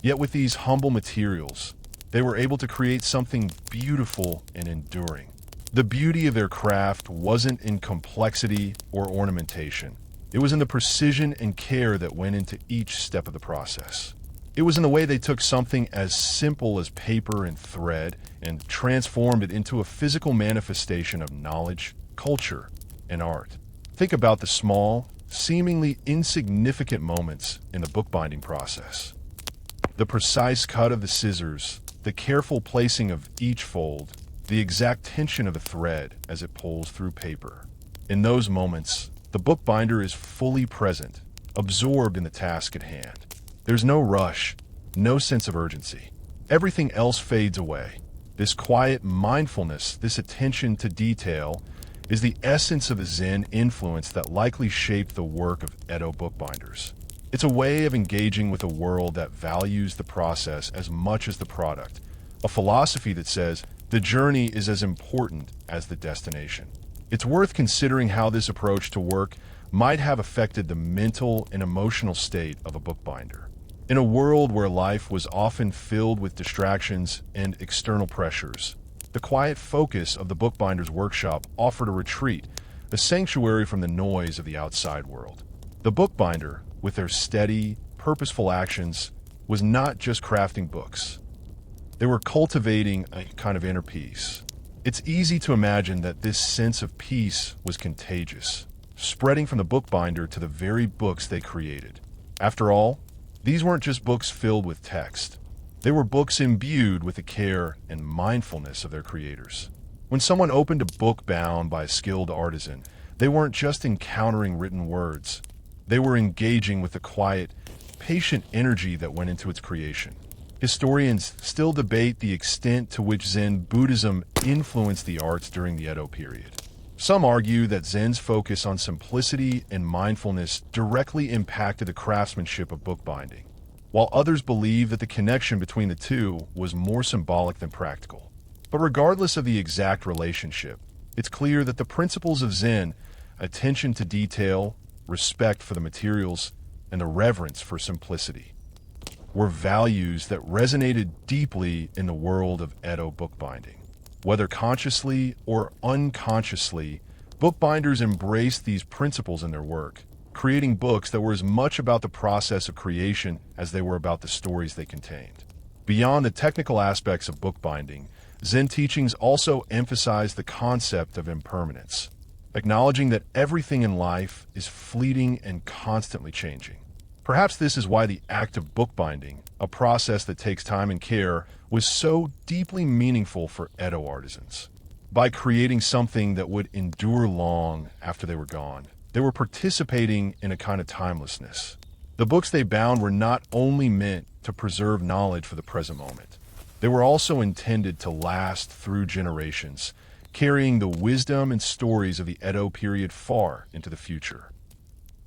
Yet with these humble materials, they were able to create something beautiful and enduring. The beauty of their craft wasn't in complexity or ornamentation. It was in the precision and care that went into each step of the process. It was in the way they took something as simple as paper and thread and transformed it into a physical manifestation of knowledge, culture, and art. Think about the small, seemingly insignificant moments in the bookbinding process. The precise cut of the scissors, the careful placing of each fold, the exact tension of a thread as it pulls through paper. In those moments, the bookbinder is fully present, absorbed in the task at hand. There's no rush, no sense of urgency. Everything else fades away. This quiet mindfulness, this attention to detail, is the essence of the Zen influence that likely shaped the work of Edo bookbinders. It's a way of engaging with a world that values the process as much as the product, a philosophy that says the journey is as important as the destination. It's worth considering how this approach to work might have affected the mental and emotional state of a bookbinder. In a world where life was often filled with distractions and external pressures, the quiet focus of the bookbinder's workshop offered a retreat, a sanctuary from the noise of the outside world. The bookbinder, with their steady, purposeful actions, was not just crafting books. They were cultivating a kind of inner peace. It's easy to imagine that this sense of peace was contagious, spreading from the bookbinder to the very books they created. After all, these weren't just books filled with text. They were books imbued with the care and mindfulness of their creators. When someone opened a book bound by a skilled artisan, they weren't just encountering written words. They were engaging with the quiet, patient energy that went into its creation. Historians still debate the extent to which Zen Buddhism influenced the arts during the Edo period. Some argue that Zen's focus on simplicity and mindfulness directly impacted the craftsmanship of bookbinding, while others believe that the connection between the two was more symbolic than practical. But regardless of the exact relationship, it's clear that the principles of Zen, attention to detail, respect for the materials, and the reverence for simplicity, were values that resonated deeply in the world of Edo bookbinding. Whether consciously or unconsciously, bookbinders embraced these principles in their work, creating books that were as much about the process of creation as they were about the stories they contained. Beyond the technical aspects of bookbinding, Zen teachings also emphasize the concept of impermanence, acknowledging that everything in life is fleeting and constantly changing. Perhaps this is why the act of bookbinding, a process that takes time and care, was so deeply meaningful for Edo artisans. By creating something that would endure long after they were gone, they were participating in a kind of timelessness. The books they bound were not only meant to preserve knowledge for the present moment, they were also intended to last through generations, carrying the wisdom and stories of the Edo period far into the future.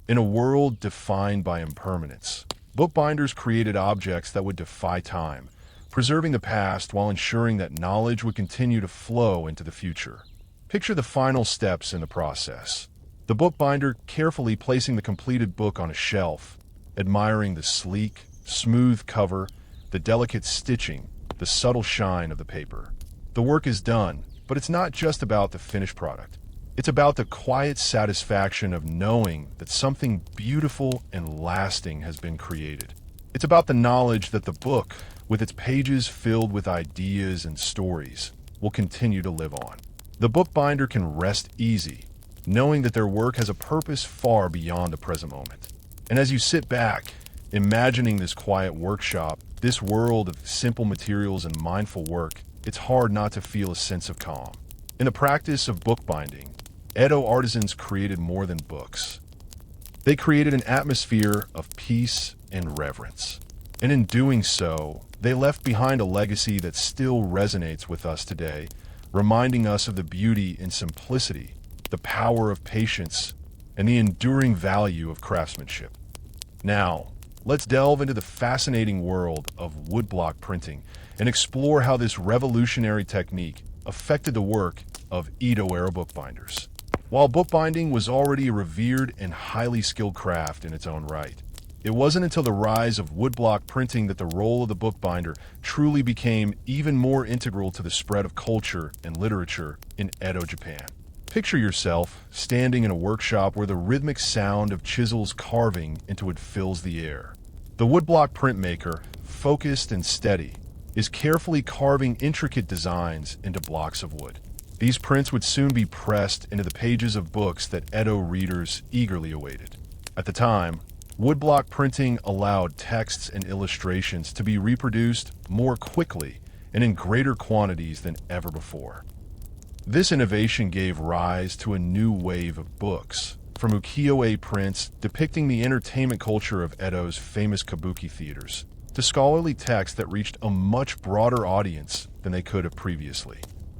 In a world defined by impermanence, bookbinders created objects that would defy time, preserving the past while ensuring that knowledge would continue to flow into the future. Picture the final steps in the process. The bookbinder carefully placing the completed book on a shelf, admiring the sleek, smooth cover, the delicate stitching, the subtle shine of the paper. The work is done, but it's not just about the finished product. It's about the quiet satisfaction of knowing that something beautiful and lasting has been created. It's about the knowledge that the book, with its pages filled with ideas and stories, will continue to live on. The bookbinder can rest easy, knowing that their work has a purpose far beyond the present moment. And as you sit back, imagining this quiet workshop, this world of simple materials and mindful work, it's hard not to feel a sense of calm. In the practice of bookbinding, Edo artisans created more than books. They created an atmosphere of peace and reverence. And in doing so, they left behind a legacy that still resonates with us today, reminding us of the beauty and simplicity, the power of patience, and the enduring value of craftsmanship. Now, let's delve into the fascinating world of woodblock printing and explore how this revolutionary technique affected the work of Edo-era bookbinders. While bookbinding was already a revered and highly skilled craft in its own right, it wasn't until the rise of woodblock printing that the role of the bookbinder truly became even more integral to the spread of culture and literature in Edo, Japan. Picture yourself standing in a workshop where the rhythmic sound of chisels carving into wood fills the air. The woodblock printmaker, focused and steady, is carefully carving intricate designs into blocks of wood. These prints would soon be pressed into the pages of books that Edo readers eagerly awaited. At the time, woodblock printing allowed texts and illustrations to be reproduced more quickly and in greater quantities than ever before. This innovation gave rise to a new wave of books, from ukiyo-e prints depicting the entertainment culture of Edo's famous kabuki theaters, to scholarly texts that reached a much broader audience than they could have previously.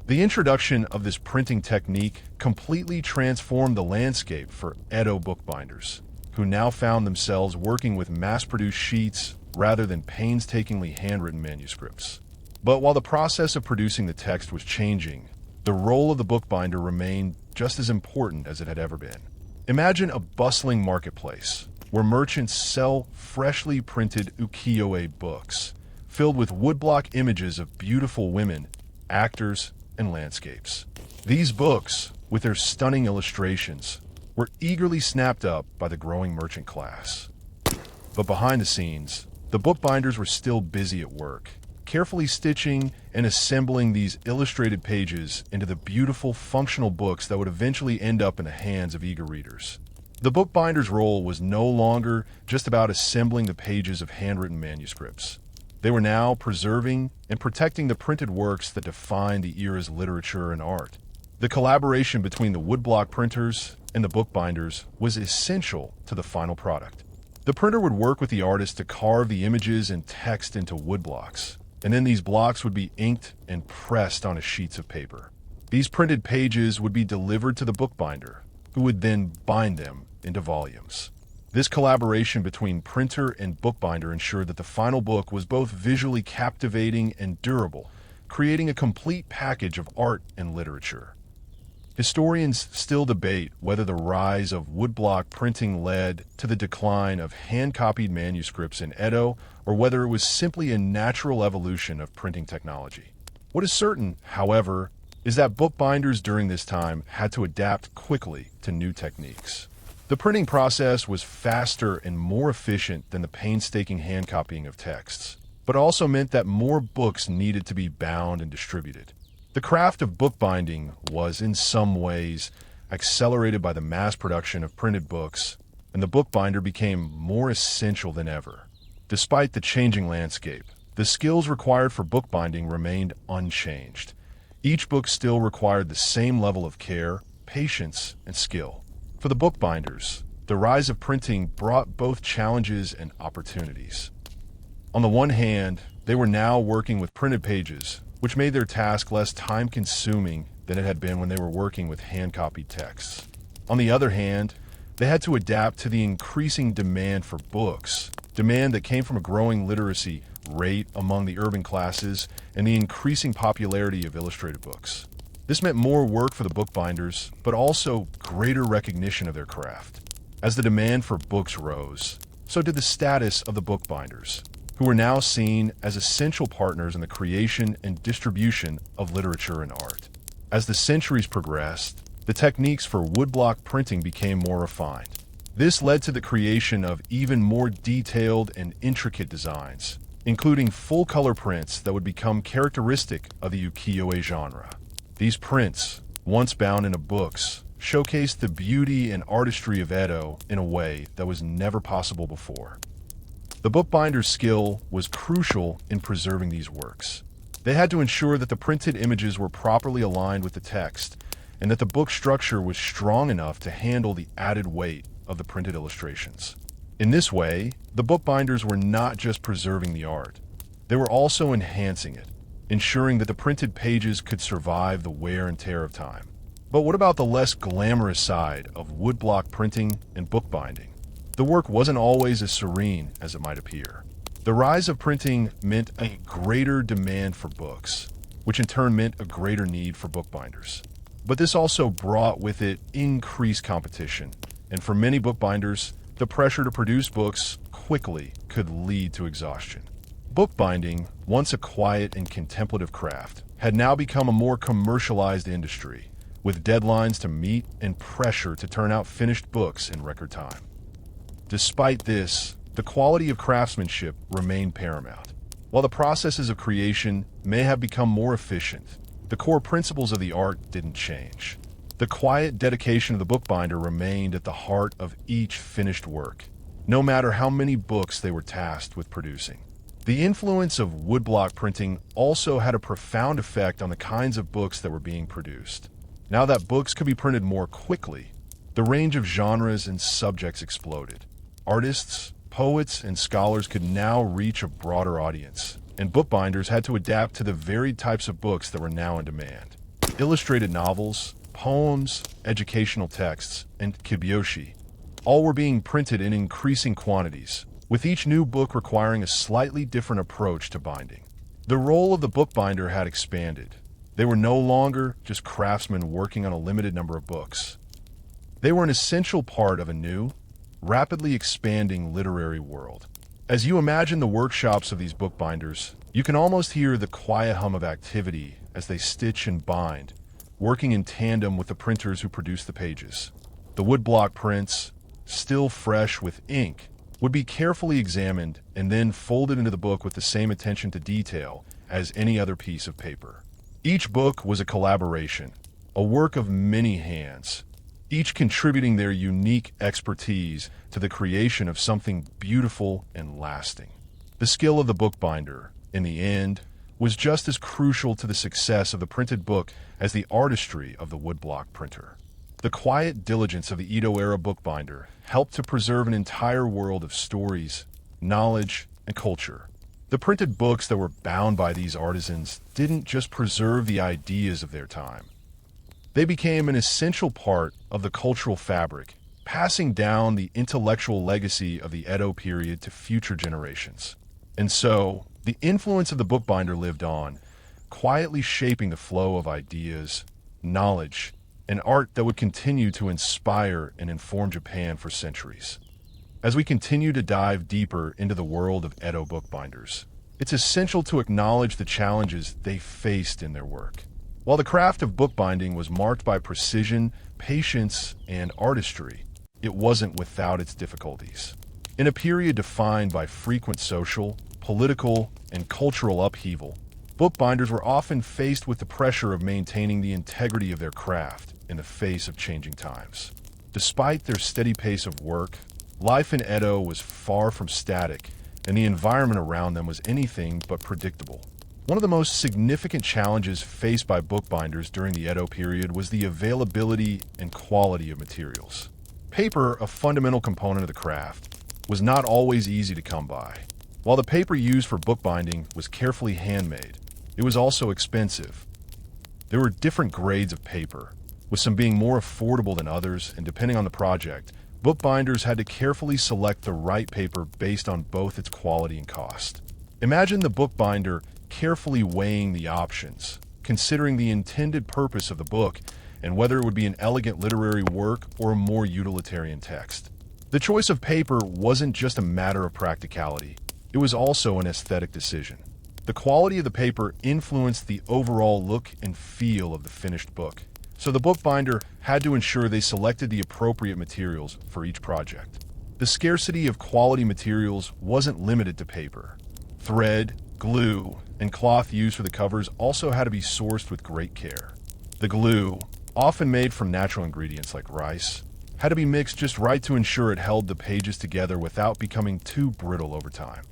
The introduction of this printing technique completely transformed the landscape for Edo bookbinders, who now found themselves working with mass-produced sheets rather than painstakingly handwritten manuscripts. But while the process of producing the text was changing, the role of the bookbinder remained just as important as it had ever been. Imagine a bustling marketplace where merchants sell freshly printed ukiyo-e books, filled with woodblock images of beautiful women, actors, and landscapes. These books, with their stunning illustrations, were eagerly snapped up by the growing merchant class. But behind the scenes, the bookbinders were still busy at work, carefully stitching and assembling these illustrated pages into the beautiful, functional books that would eventually end up in the hands of eager readers. The bookbinder's role was no longer just about assembling the pages of handwritten manuscripts. They were now preserving and protecting the printed works that defined the era's literature and art. The collaboration between the woodblock printers and the bookbinders was essential to the final product. The printer would work with the artist to carve the images and text into woodblocks, and then these blocks would be inked and pressed onto sheets of paper. These printed pages would be delivered to the bookbinder, who would then bind them into volumes. This collaboration between printer and bookbinder ensured that the final book was both visually captivating and durable, creating a complete package of art and literature. Historians still debate whether the rise of woodblock printing led to the decline of hand-copied manuscripts in Edo, or whether it was simply a natural evolution of printing technology. What is certain, however, is that bookbinders during this time had to adapt quickly to new techniques. The printing process was faster and more efficient than the painstaking hand-copying of texts, but also meant that more books needed to be bound and distributed. The craft of bookbinding was, in some ways, accelerated by the mass production of printed books, and the bookbinder became more essential than ever. Despite the changing landscape, the skills required for bookbinding remained unchanged. Each book still required the same level of care, patience, and skill. For the bookbinders, the rise of printing brought both challenges and opportunities. On the one hand, they were now working with printed pages, which made their task less time-consuming than it had been when they were working with hand-copied texts. On the other hand, they had to adapt to the increasing demand for books, demand that came from a growing literacy rate among the urban classes and the increasing popularity of illustrated books. This meant more work for the bookbinders, but also greater recognition of their craft. As the demand for books rose, so did the status of the bookbinders, who were now seen as essential partners in the creation and distribution of literature and art. As the centuries progressed, the techniques for woodblock printing became more refined. This led to the creation of even more detailed and intricate designs, including full-color prints that would become characteristic of the ukiyo-e genre. These prints, once bound into books, showcased the beauty and artistry of Edo in a way that was never possible before. The bookbinder's skill was crucial in preserving these works. They had to ensure that the printed images were properly aligned with the text, and that the book structure was strong enough to handle the added weight of the printed illustrations. In this way, the bookbinders were not just preserving the art, they were also enhancing it, ensuring that the printed pages could survive the wear and tear of time. But what about the less glamorous side of woodblock printing and bookbinding? The work wasn't always as serene as it might appear. The rise of printing meant a greater demand for books, which in turn meant a greater need for bookbinders. But this also brought with it increased competition, and for many bookbinders, the pressure to produce books quickly could lead to exhaustion. Bookbinding, once a quiet and contemplative craft, had now become a more commercialized industry, with deadlines to meet and pressure to turn out finished books in record time. Despite this, the quality of craftsmanship remained paramount. While the processes of creation may have become more efficient, the core principles of the art didn't change. The quiet dedication of the bookbinder remained at the heart of each finished work, no matter how many books they were tasked with producing. The influence of woodblock printing also had a profound effect on the kinds of books that were being produced. Now that books could be printed more quickly, the range of genres and subjects exploded. Artists, poets, and scholars could now reach a broader audience, and bookbinders had to adapt to the varied types of books that were now in demand. Illustrated novels, poems, educational texts, and kibyoushi, all were being printed in increasing quantities, with each new book requiring a slightly different approach to binding. The role of the bookbinder had expanded. They were no longer just craftsmen working on a limited number of books. They were an essential part of a new, rapidly expanding literary world. As you imagine the workshops of these bookbinders, you can almost hear the quiet hum of activity as they stitch and bind, working in tandem with the printers who produce the pages. The woodblock prints, still fresh with ink, would be carefully examined and then folded into the book with the same attention to detail as any other piece of paper. Each book was a collaboration, a work of many hands, each contributing their unique expertise to the creation of something beautiful and lasting. The skill of the bookbinder, in the end, was just as crucial to the success of the printed book as the artistry of the woodblock printer. The quiet diligence of the Edo-era bookbinder helped to preserve an entire world of stories, knowledge, and culture. The printed books that were bound by these artisans didn't just preserve the ideas of their time. They became an essential part of the cultural fabric, passing down the intellectual legacy of the Edo period to future generations. And so, the influence of the bookbinder lived on, quietly shaping the flow of ideas, knowledge, an art that would continue to inspire and inform Japan for centuries. As we continue to dive deeper into the world of Edo bookbinders, it's essential to acknowledge the challenges they faced in their work. While the craft of bookbinding was marked by precision, patience, and artistry, it wasn't without its difficulties. In a period defined by frequent social, political, and cultural upheaval, bookbinders were often faced with the pressure of maintaining the integrity of their craft in the face of changing times. Despite their steady pace of work, life in Edo was far from static, and the environment around them was anything but predictable. One of the most significant challenges faced by bookbinders during the Edo period was the availability and quality of materials. Paper, a fundamental component of the craft, was not always easy to come by. While the paper used for bookbinding was carefully handmade, it was also expensive. There were different grades of paper, with some being more affordable than others, and depending on the project, bookbinders had to carefully select the right paper based on both its quality and cost. Imagine the bookbinder carefully weighing the options, considering the intended purpose of the book and whether it would be an elegant literary work or a more utilitarian text. The choice of paper wasn't just a matter of practicality, it was also an aesthetic decision. The quality of the paper influenced the overall look and feel of the finished book, so the bookbinder had to ensure they selected the appropriate materials for each project. The scarcity of quality materials wasn't limited to paper. Thread, glue, and cloth used for the covers also had to be sourced with great care. The glue, often made from natural ingredients like rice, had to be mixed just right to ensure it held the pages together without becoming too brittle over time.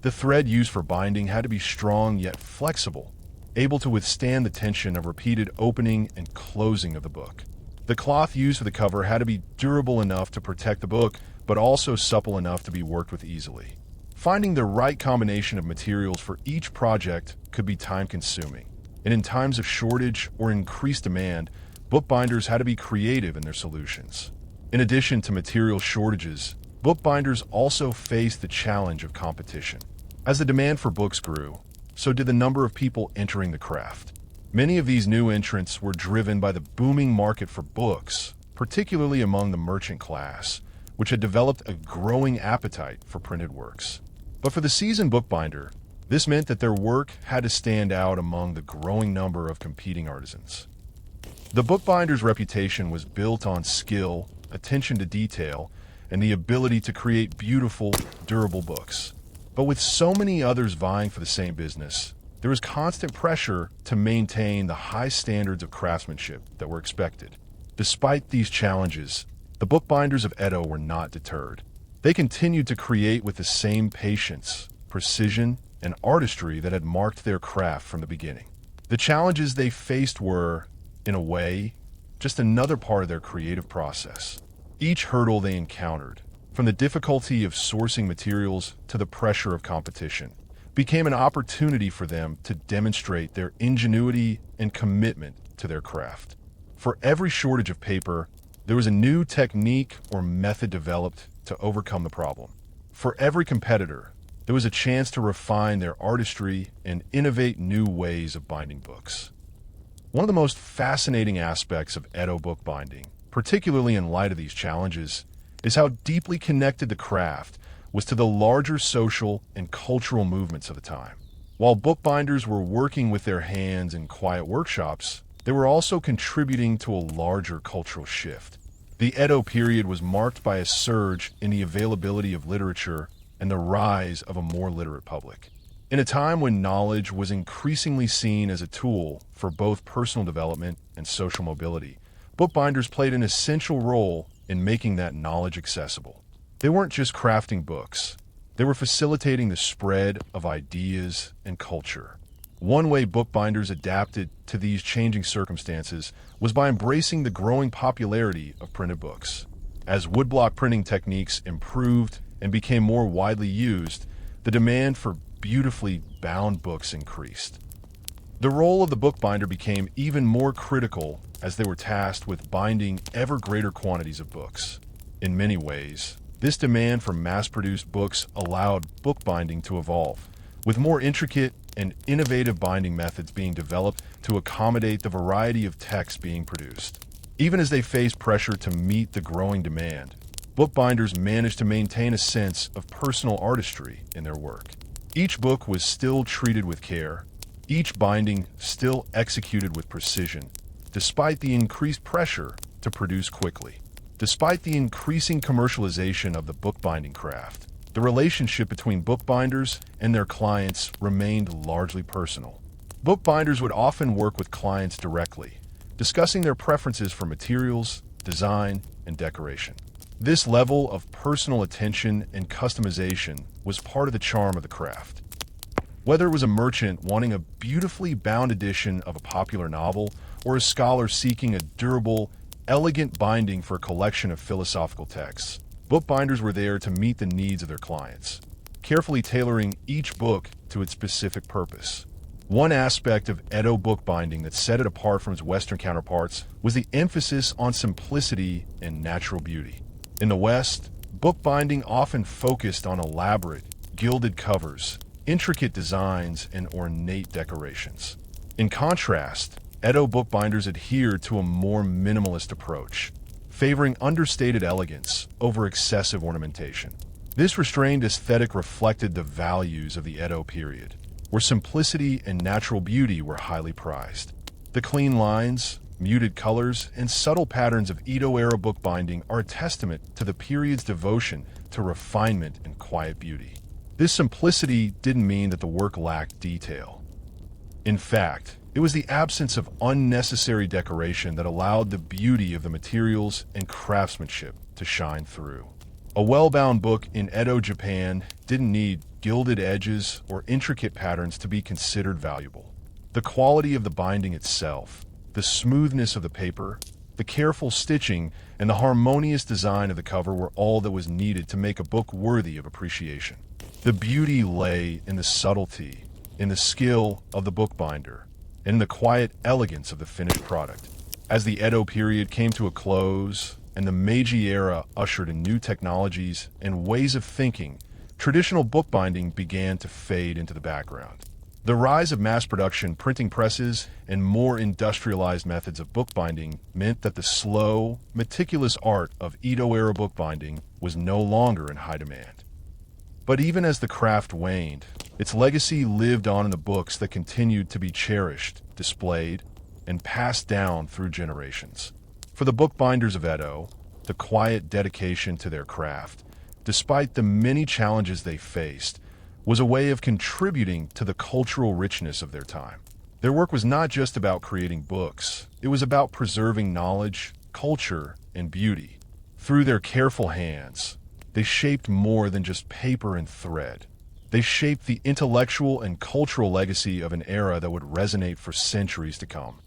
The thread used for binding had to be strong yet flexible, able to withstand the tension of repeated opening and closing of the book. The cloth used for the cover had to be durable enough to protect the book, but also supple enough to be worked with easily. Finding the right combination of materials for each project could be time-consuming, and in times of shortage or increased demand, bookbinders had to be creative in their solutions. In addition to material shortages, bookbinders also faced the challenge of competition. As the demand for books grew, so did the number of people entering the craft. Many of these new entrants were driven by the booming market for books, particularly among the merchant class, which had developed a growing appetite for printed works. But for the seasoned bookbinder, this meant that their work had to stand out among the growing number of competing artisans. The bookbinder's reputation was built on skill, attention to detail, and the ability to create beautiful, durable books. But with so many others vying for the same business, there was constant pressure to maintain the high standards of craftsmanship that were expected. Despite these challenges, the bookbinders of Edo were not deterred. They continued to create with the same patience, precision, and artistry that had marked their craft from the beginning. The challenges they faced were, in a way, just another part of their creative process. Each hurdle they encountered, from the difficulty of sourcing materials to the pressure of competition, became an opportunity for them to demonstrate their ingenuity and commitment to their craft. For every shortage of paper, there was a new technique or method developed to overcome the problem. For every competitor, there was a chance to refine their artistry and innovate new ways of binding books. One of the most fascinating aspects of Edo bookbinding, particularly in light of these challenges, is how deeply connected the craft was to the larger social and cultural movements of the time. While bookbinders were working with their hands in quiet workshops, they were also contributing to a larger cultural shift. The Edo period was marked by a surge in the availability of literature and the rise of a more literate public. In a time when knowledge was increasingly seen as a tool for both personal development and social mobility, bookbinders played an essential role in making that knowledge accessible. They weren't just crafting books, they were facilitating the spread of ideas and culture. One way bookbinders adapted to these changing circumstances was by embracing the growing popularity of printed books. As woodblock printing techniques improved and became more widely used, the demand for beautifully bound books increased. The role of the bookbinder became even more critical as they were tasked with binding ever greater quantities of books. In many ways, this demand for mass-produced books allowed bookbinding to evolve, with more intricate and innovative binding methods being developed to accommodate the variety of texts being produced. Even as they faced pressure to meet the growing demand, bookbinders managed to maintain a sense of personal artistry in their work. Each book was still treated with care, each binding still executed with precision, despite the increased pressure to produce quickly. Despite the increasing commercialization of the bookbinding craft, the relationship between bookbinders and their clients remained largely personal. Bookbinders would often work with clients directly, discussing their preferences for materials, design, and decoration. This level of personal attention and customization was part of the charm of the craft. Whether it was a merchant wanting a beautifully bound edition of a popular novel, or a scholar seeking a durable, elegant binding for a collection of philosophical texts, bookbinders were there to meet the needs of their clients, carefully tailoring each book to its specific purpose. One aspect of Edo bookbinding that set it apart from its Western counterparts was the emphasis on simplicity and natural beauty. In the West, bookbinding often focused on elaborate, gilded covers, intricate designs, and ornate decorations. In contrast, Edo bookbinders adhered to a more minimalist approach, favoring understated elegance over excessive ornamentation. This restrained aesthetic reflected the values of the Edo period, where simplicity and natural beauty were highly prized. The clean lines, muted colors, and subtle patterns of Edo-era bookbinding are a testament to the period's devotion to refinement and quiet beauty. This simplicity didn't mean that the work lacked detail. In fact, it was the absence of unnecessary decoration that allowed the beauty of the materials and craftsmanship to shine through. A well-bound book in Edo, Japan didn't need gilded edges or intricate patterns to be considered valuable. The quality of the binding itself, the smoothness of the paper, the careful stitching, and the harmonious design of the cover were all that was needed to make a book worthy of appreciation. The beauty lay in the subtlety, in the skill of the bookbinder, and in the quiet elegance of the finished product. As the Edo period came to a close, and the Meiji era ushered in new technologies and ways of thinking, traditional bookbinding began to fade into the background. The rise of mass-production printing presses and more industrialized methods of bookbinding meant that the slow, meticulous art of Edo-era bookbinding was no longer in high demand. But even as the craft waned, its legacy lived on in the books that continued to be cherished, displayed, and passed down through generations. For the bookbinders of Edo, the quiet dedication to their craft, despite the many challenges they faced, was a way of contributing to the cultural richness of their time. Their work was not just about creating books, it was about preserving knowledge, culture, and beauty. Through their careful hands, they shaped more than just paper and thread. They shaped the intellectual and cultural legacy of an era that would resonate for centuries to come.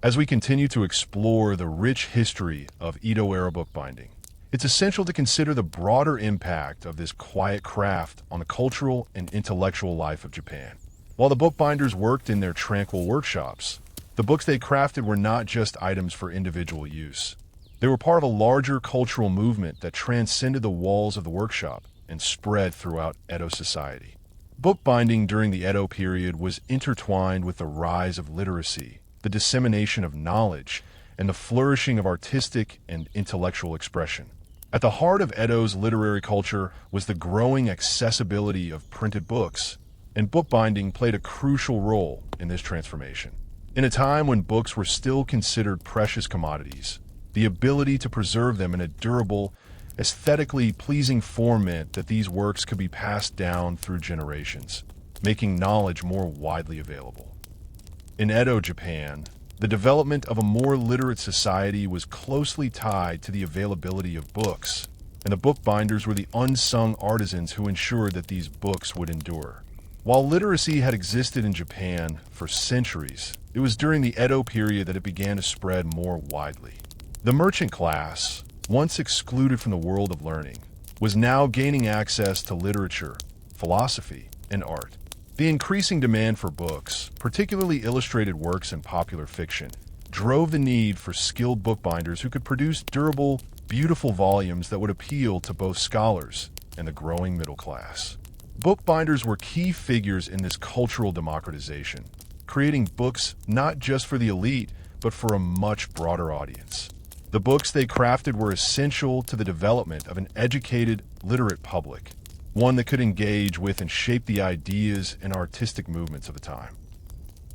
As we continue to explore the rich history of Edo-era bookbinding, it's essential to consider the broader impact of this quiet craft on the cultural and intellectual life of Japan. While the bookbinders worked in their tranquil workshops, the books they crafted were not just items for individual use. They were part of a larger cultural movement that transcended the walls of the workshop and spread throughout Edo society. Bookbinding during the Edo period was intertwined with the rise of literacy, the dissemination of knowledge, and the flourishing of artistic and intellectual expression. At the heart of Edo's literary culture was the growing accessibility of printed books, and bookbinding played a crucial role in this transformation. In a time when books were still considered precious commodities, the ability to preserve them in a durable, aesthetically pleasing form meant that these works could be passed down through generations, making knowledge more widely available. In Edo, Japan, the development of a more literate society was closely tied to the availability of books, and the bookbinders were the unsung artisans who ensured that these books would endure. While literacy had existed in Japan for centuries, it was during the Edo period that it began to spread more widely. The merchant class, once excluded from the world of learning, was now gaining access to literature, philosophy, and art. The increasing demand for books, particularly illustrated works and popular fiction, drove the need for skilled bookbinders who could produce durable, beautiful volumes that would appeal to both scholars and the growing middle class. Bookbinders were key figures in this cultural democratization, creating books not just for the elite, but for a much broader audience. The books they crafted were essential to the development of an educated, literate public, one that could engage with and shape the ideas and artistic movements of the time.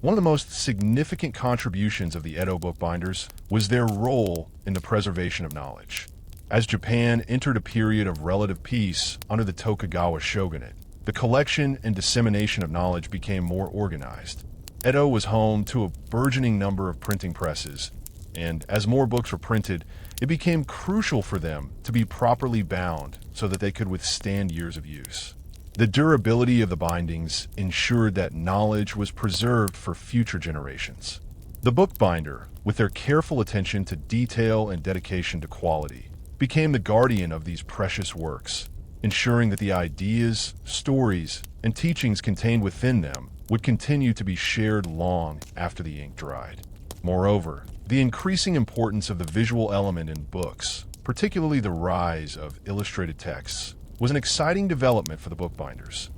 One of the most significant contributions of the Edo bookbinders was their role in the preservation of knowledge. As Japan entered a period of relative peace under the Tokugawa shogunate, the collection and dissemination of knowledge became more organized. Edo was home to a burgeoning number of printing presses, and as more books were printed, it became crucial for them to be properly bound so that they could withstand years of use. The durability of the bindings ensured that knowledge was preserved for future generations. The bookbinder, with their careful attention to detail and dedication to quality, became the guardian of these precious works, ensuring that the ideas, stories, and teachings contained within them would continue to be shared long after the ink dried. Moreover, the increasing importance of the visual element in books, particularly the rise of illustrated texts, was an exciting development for the bookbinders.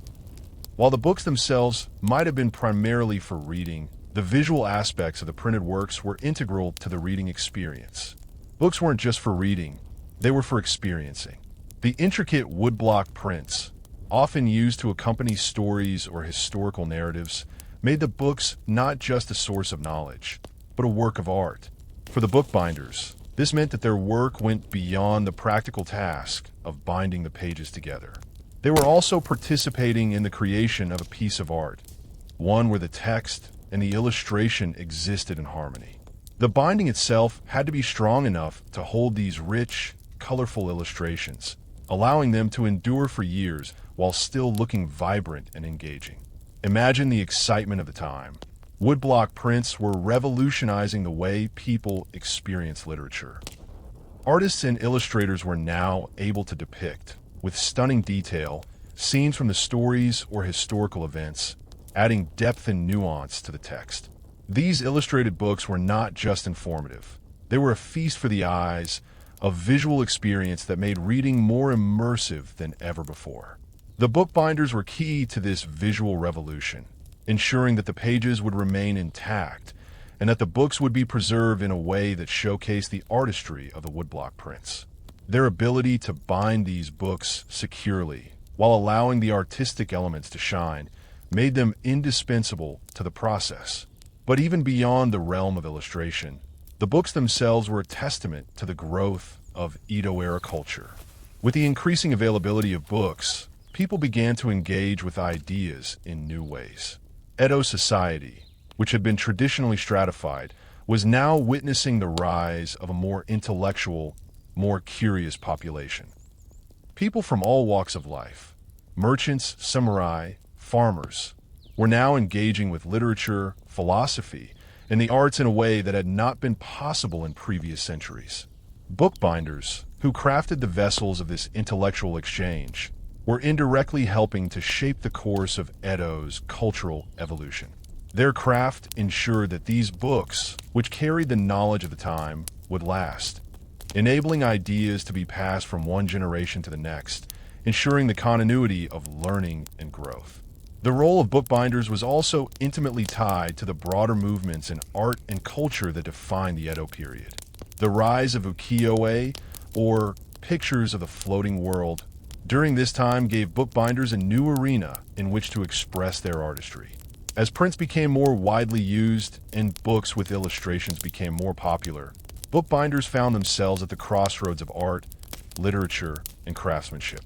While the books themselves might have been primarily for reading, the visual aspects of the printed works were integral to the reading experience. Books weren't just for reading, they were for experiencing. The intricate woodblock prints, often used to accompany stories or historical narratives, made the books not just a source of knowledge, but a work of art. For the bookbinders, this meant that their work went beyond the practical task of binding the pages together. They were also participating in the creation of a piece of art, one where the text and the illustration existed in harmony. The binding itself had to be strong enough to hold these rich, colorful illustrations, allowing them to endure for years while still looking vibrant and engaging. Imagine the excitement of the time. Woodblock prints were revolutionizing the way people experience literature. Artists and illustrators were now able to depict, with stunning detail, scenes from the stories or historical events, adding depth and nuance to the text. These illustrated books were not just informative. They were a feast for the eyes, a visual experience that made reading more immersive than ever before. The bookbinders were key to this visual revolution, ensuring that the pages would remain intact and that the books would be preserved in a way that showcased the artistry of the woodblock prints. Their ability to bind these books securely while allowing the artistic elements to shine made them indispensable to the process. But even beyond the realm of illustration, the books themselves were a testament to the growth of Edo-era culture. With the increasing availability of books, people began to engage with ideas in new ways. Edo society, which had been traditionally stratified, was now witnessing the rise of a more intellectual, more curious population. People from all walks of life, merchants, samurai, farmers, were now engaging with literature, philosophy, and the arts in a way that had not been possible in previous centuries. Bookbinders, who crafted the vessels of this intellectual exchange, were indirectly helping to shape the course of Edo's cultural evolution. Their craft ensured that these books, which carried the knowledge of the time, would last, enabling ideas to be passed from one generation to the next, ensuring the continuity of learning and growth. The role of bookbinders was also intimately tied to the broader movements in art and culture that defined the Edo period. The rise of ukiyo-e, or pictures of the floating world, during this time gave bookbinders a new arena in which to express their artistry. As prints became more widely used and books with illustrations became more popular, bookbinders found themselves at the crossroads of art, literature, and craftsmanship.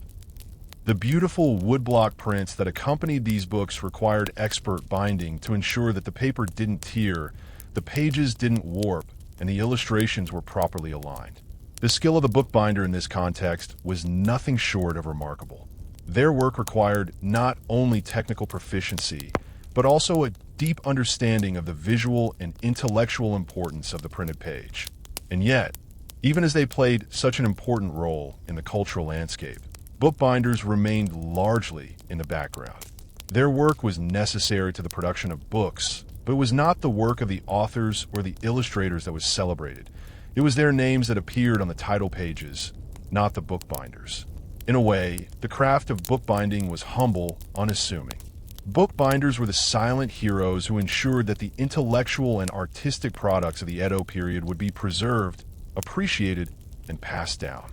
The beautiful woodblock prints that accompanied these books required expert binding to ensure that the paper didn't tear, the pages didn't warp, and the illustrations were properly aligned. The skill of the bookbinder in this context was nothing short of remarkable. Their work required not only technical proficiency, but also a deep understanding of the visual and intellectual importance of the printed page. And yet, even as they played such an important role in the cultural landscape, bookbinders remained largely in the background. Their work was necessary to the production of books, but it was not the work of the authors or the illustrators that was celebrated. It was their names that appeared on the title pages, not the bookbinders. In a way, the craft of bookbinding was humble, unassuming. Bookbinders were the silent heroes who ensured that the intellectual and artistic products of the Edo period would be preserved appreciated, and passed down.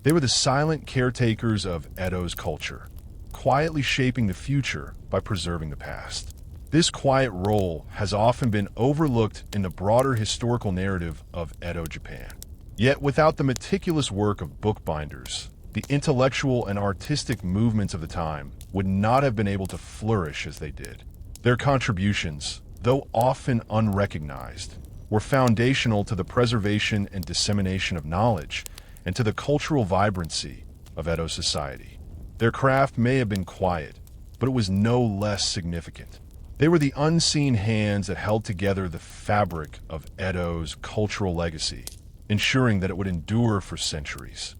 They were the silent caretakers of Edo's culture, quietly shaping the future by preserving the past. This quiet role has often been overlooked in the broader historical narrative of Edo Japan. Yet without the meticulous work of bookbinders, the intellectual and artistic movements of the time would not have been able to flourish as they did. Their contributions, though often unrecognized, were foundational to the preservation and dissemination of knowledge and to the cultural vibrancy of Edo society. Their craft may have been quiet, but it was no less significant. They were the unseen hands that held together the fabric of Edo's cultural legacy, ensuring that it would endure for centuries.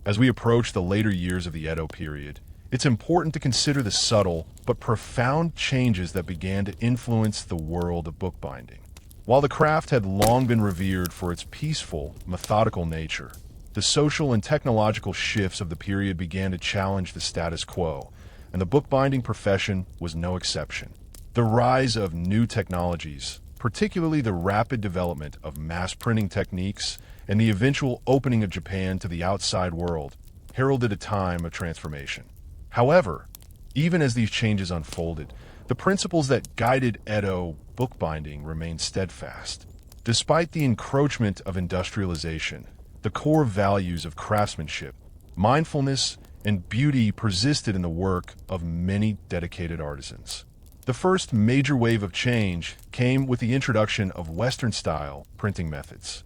As we approach the later years of the Edo period, it's important to consider the subtle but profound changes that began to influence the world of bookbinding. While the craft had long been revered for its peaceful, methodical nature, the social and technological shifts of the period began to challenge the status quo, and the bookbinding profession was no exception. The rise of new technologies, particularly the rapid development of mass printing techniques and the eventual opening of Japan to the outside world, heralded a time of transformation. However, even as these changes unfolded, the principles that guided Edo bookbinding remained steadfast. Despite the encroachment of industrialization, the core values of craftsmanship, mindfulness, and beauty persisted in the work of many dedicated artisans. The first major wave of change came with the introduction of Western-style printing methods.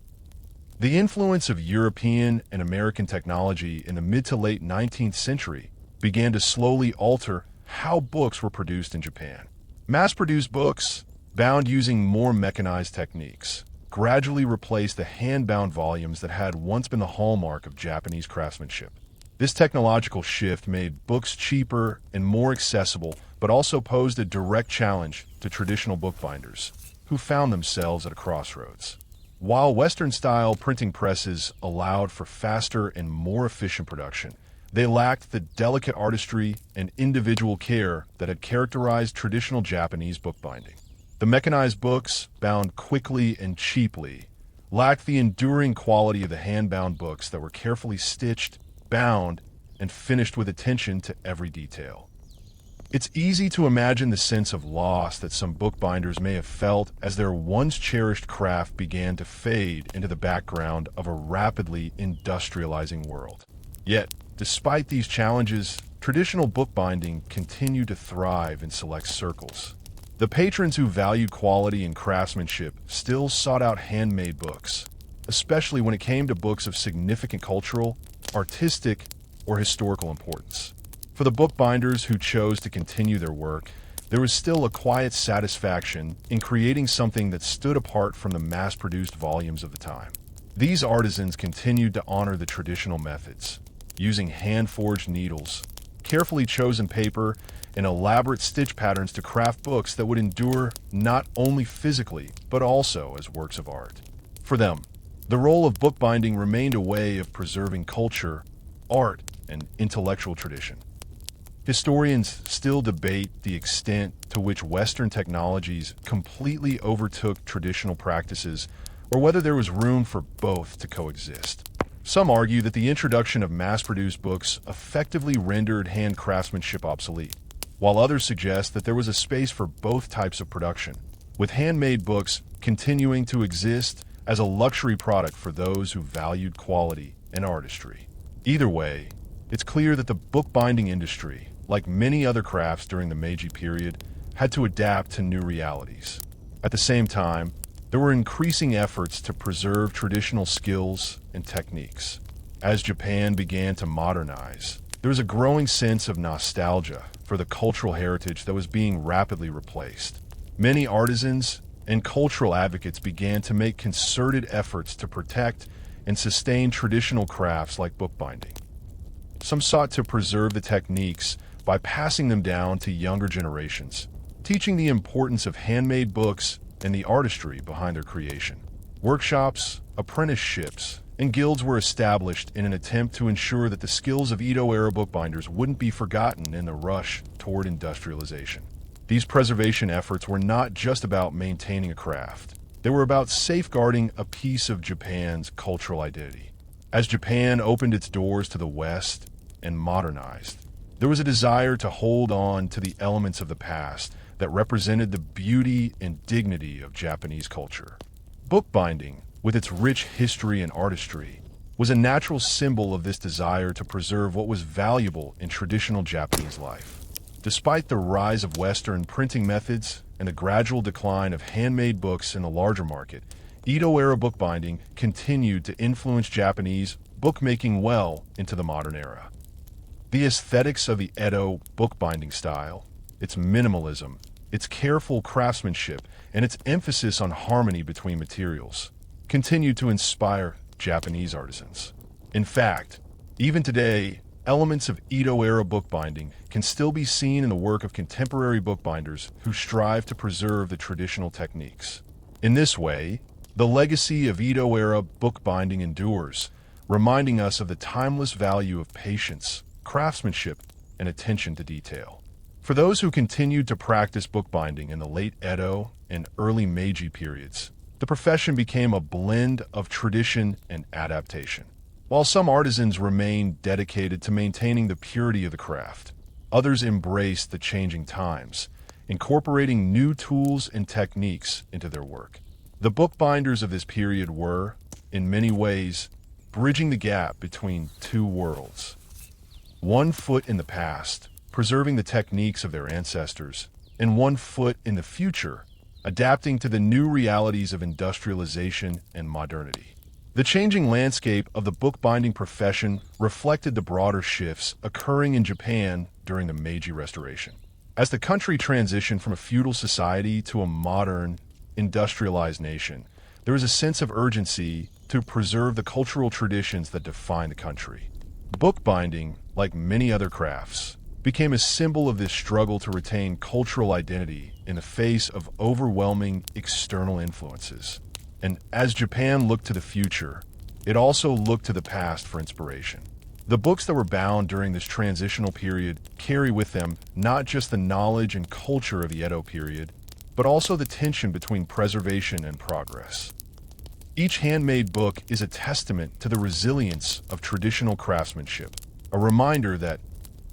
The influence of European and American technology in the mid to late 19th century began to slowly alter how books were produced in Japan. Mass-produced books, bound using more mechanized techniques, gradually replaced the hand-bound volumes that had once been the hallmark of Japanese craftsmanship. This technological shift made books cheaper and more accessible, but also posed a direct challenge to traditional bookbinders, who found themselves at a crossroads. While Western-style printing presses allowed for faster and more efficient production, they lacked the delicate artistry and individual care that had characterized traditional Japanese bookbinding. The mechanized books, bound quickly and cheaply, lacked the enduring quality of the hand-bound books that were carefully stitched, bound, and finished with attention to every detail. It's easy to imagine the sense of loss that some bookbinders may have felt as their once-cherished craft began to fade into the background of a rapidly industrializing world. Yet, despite these challenges, traditional bookbinding continued to thrive in select circles. The patrons who valued quality and craftsmanship still sought out handmade books, especially when it came to books of significant cultural, artistic, or historical importance. For the bookbinders who chose to continue their work, there was still a quiet satisfaction in creating something that stood apart from the mass-produced volumes of the time. These artisans continued to honor the traditional methods, using hand-forged needles, carefully chosen paper, and elaborate stitch patterns to craft books that would endure not only physically, but also as works of art. For them, the role of bookbinding remained a way of preserving culture, art, and intellectual tradition. Historians still debate the extent to which Western technologies completely overtook traditional practices, or whether there was room for both to coexist. Some argue that the introduction of mass-produced books effectively rendered hand craftsmanship obsolete, while others suggest that there was a space for both types of production, with handmade books continuing to exist as a luxury product for those who valued quality and artistry. Either way, it's clear that the bookbinding industry, like many other crafts during the Meiji period, had to adapt to new realities. At the same time, there were increasing efforts to preserve traditional skills and techniques. As Japan began to modernize, there was a growing sense of nostalgia for the cultural heritage that was being rapidly replaced. Many artisans and cultural advocates began to make concerted efforts to protect and sustain traditional crafts like bookbinding. Some sought to preserve the techniques by passing them down to younger generations, teaching the importance of handmade books and the artistry behind their creation. Workshops, apprenticeships, and guilds were established in an attempt to ensure that the skills of Edo-era bookbinders wouldn't be forgotten in the rush toward industrialization. These preservation efforts were not just about maintaining a craft. They were about safeguarding a piece of Japan's cultural identity. As Japan opened its doors to the West and modernized, there was a desire to hold on to the elements of the past that represented the beauty and dignity of Japanese culture. Bookbinding, with its rich history and artistry, was a natural symbol of this desire to preserve what was valuable in traditional Japanese life. Despite the rise of Western printing methods and the gradual decline of handmade books in the larger market, Edo-era bookbinding continued to influence Japanese bookmaking well into the modern era. The aesthetics of the Edo bookbinding style, its minimalism, its careful craftsmanship, and its emphasis on harmony between materials, continued to inspire Japanese artisans. In fact, even today, elements of Edo-era bookbinding can still be seen in the work of contemporary bookbinders who strive to preserve the traditional techniques. In this way, the legacy of Edo-era bookbinding endures, reminding us of the timeless value of patience, craftsmanship, and attention to detail. For those who continued to practice bookbinding in the late Edo and early Meiji periods, the profession became a blend of tradition and adaptation. While some artisans remained dedicated to maintaining the purity of the craft, others embraced the changing times, incorporating new tools and techniques into their work. The bookbinders of this period were, in many ways, bridging the gap between two worlds. One foot in the past, preserving the techniques of their ancestors, and one foot in the future, adapting to the new realities of industrialization and modernity. The changing landscape of the bookbinding profession reflected the broader shifts occurring in Japan during the Meiji Restoration. As the country transitioned from a feudal society to a modern, industrialized nation, there was a sense of urgency to preserve the cultural traditions that define the country. Bookbinding, like many other crafts, became a symbol of this struggle to retain cultural identity in the face of overwhelming external influences. And as Japan looked to the future, it also looked to the past for inspiration. The books that were bound during this transitional period carry with them not just the knowledge and culture of the Edo period, but also the tension between preservation and progress. Each handmade book is a testament to the resilience of traditional craftsmanship, a reminder that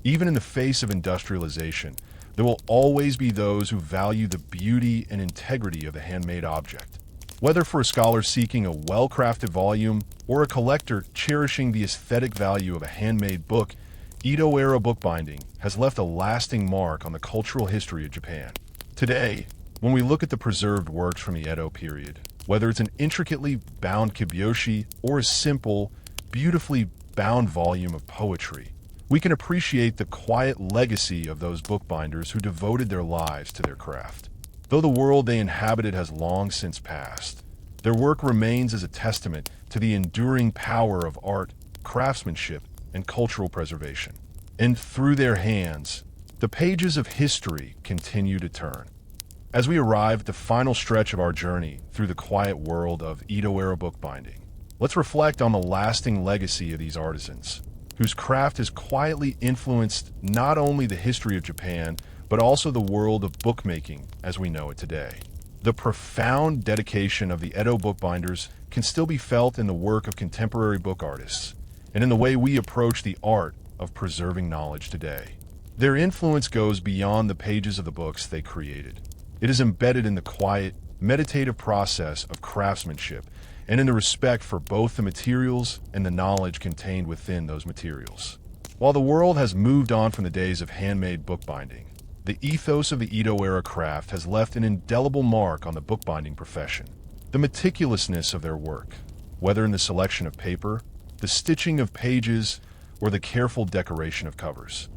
even in the face of industrialization, there will always be those who value the beauty and integrity of the handmade object. Whether for a scholar seeking a well-crafted volume or a collector cherishing the aesthetic value of a handmade book, Edo-era bookbinding has left a lasting mark on the cultural history of Japan. Today, when we look at the preserved works from the Edo period, whether it's an intricately bound kiboshi or a simple, beautifully bound volume of poetry, we can appreciate the quiet legacy of those bookbinders who devoted their lives to their craft. Though the world they inhabited has long since passed, their work remains as a testament to the enduring power of art, craftsmanship, and cultural preservation. And through their hands, the pages of history continue to turn. As we arrive at the final stretch of our journey through the quiet world of Edo-era bookbinding, let's reflect on the lasting legacy of these artisans, whose craft has quietly influenced not only the history of Japan, but also the world of bookmaking as we know it today. The profound dedication of the Edo bookbinders can still be felt in the work of contemporary book artists, and in the way we approach the art of preserving knowledge today. Their influence goes beyond the pages of the books they created. It is embedded in the quiet, meditative process of craftsmanship and in the respect for both the materials and the knowledge contained within those materials. While the world has moved on from the days of handmade bookbinding, the ethos of the Edo-era craft has left an indelible mark on the bookbinding profession. The meticulousness of their work, whether in the selection of paper, the stitching of pages, or the careful decoration of covers,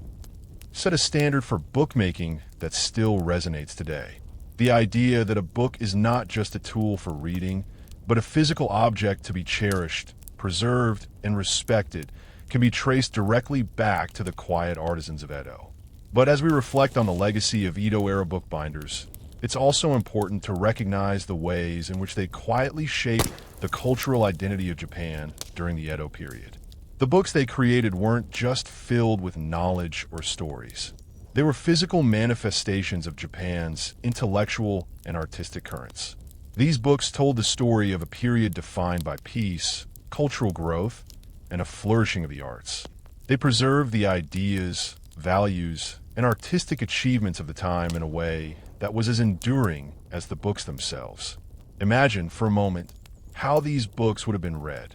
set a standard for bookmaking that still resonates today. The idea that a book is not just a tool for reading, but a physical object to be cherished, preserved, and respected can be traced directly back to the quiet artisans of Edo. But as we reflect on the legacy of Edo-era bookbinders, it's also important to recognize the ways in which they quietly shaped the cultural identity of Japan during the Edo period. The books they created weren't just filled with knowledge or stories. They were physical manifestations of Japan's intellectual and artistic currents. These books told the story of a period defined by peace, cultural growth, and a flourishing of the arts. They preserved the ideas, values, and artistic achievements of the time in a way that was as enduring as the books themselves. Imagine, for a moment, how these books would have been read.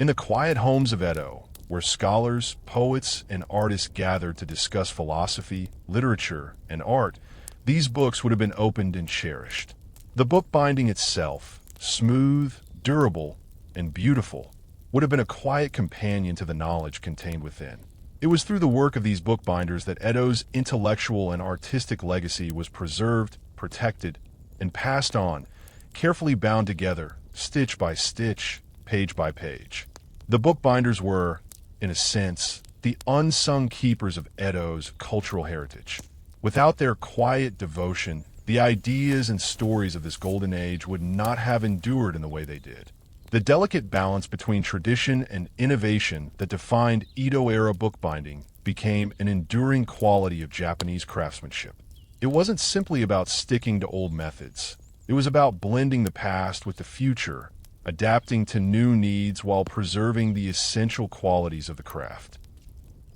In the quiet homes of Edo, where scholars, poets, and artists gathered to discuss philosophy, literature, and art, these books would have been opened and cherished. The bookbinding itself, smooth, durable, and beautiful, would have been a quiet companion to the knowledge contained within. It was through the work of these bookbinders that Edo's intellectual and artistic legacy was preserved, protected, and passed on, carefully bound together, stitch by stitch, page by page. The bookbinders were, in a sense, the unsung keepers of Edo's cultural heritage. Without their quiet devotion, the ideas and stories of this golden age would not have endured in the way they did. The delicate balance between tradition and innovation that defined Edo-era bookbinding became an enduring quality of Japanese craftsmanship. It wasn't simply about sticking to old methods. It was about blending the past with the future, adapting to new needs while preserving the essential qualities of the craft.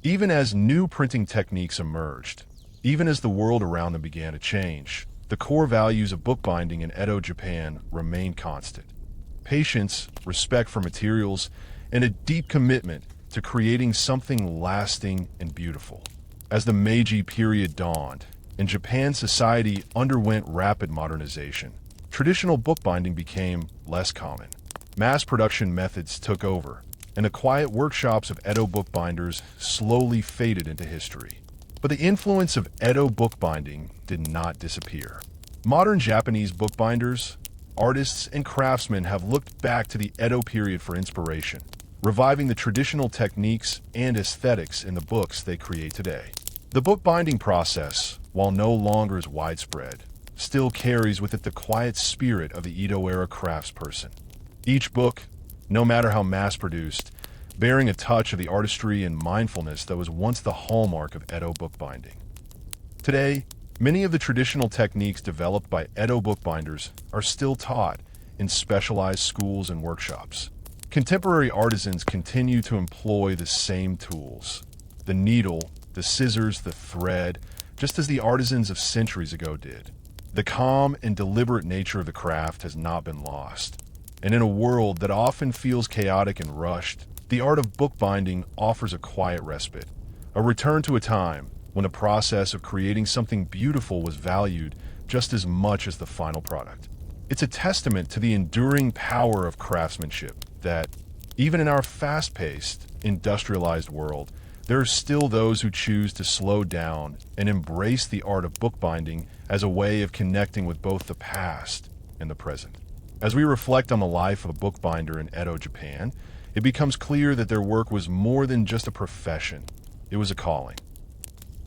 Even as new printing techniques emerged, even as the world around them began to change, the core values of bookbinding in Edo, Japan remained constant. Patience, respect for materials, and a deep commitment to creating something lasting and beautiful. As the Meiji period dawned, and Japan's society underwent rapid modernization, traditional bookbinding became less common. Mass production methods took over, and the quiet workshops of Edo bookbinders slowly faded into history. But the influence of Edo bookbinding did not disappear. Modern Japanese bookbinders, artists, and craftsmen have looked back to the Edo period for inspiration, reviving the traditional techniques and aesthetics in the books they create today. The bookbinding process, while no longer as widespread, still carries with it the quiet spirit of the Edo-era craftsperson. Each book, no matter how mass-produced, bearing a touch of the artistry and mindfulness that was once the hallmark of Edo bookbinding. Today, many of the traditional techniques developed by Edo bookbinders are still taught in specialized schools and workshops. Contemporary artisans continue to employ the same tools: the needle, the scissors, the thread, just as the artisans of centuries ago did. The calm and deliberate nature of the craft has not been lost. And in a world that often feels chaotic and rushed, the art of bookbinding offers a quiet respite, a return to a time when the process of creating something beautiful was valued just as much as the final product. It's a testament to the enduring power of craftsmanship that, even in our fast-paced, industrialized world, there are still those who choose to slow down and embrace the art of bookbinding as a way of connecting with both the past and the present. As we reflect on the life of a bookbinder in Edo, Japan, it becomes clear that their work was more than just a profession. It was a calling.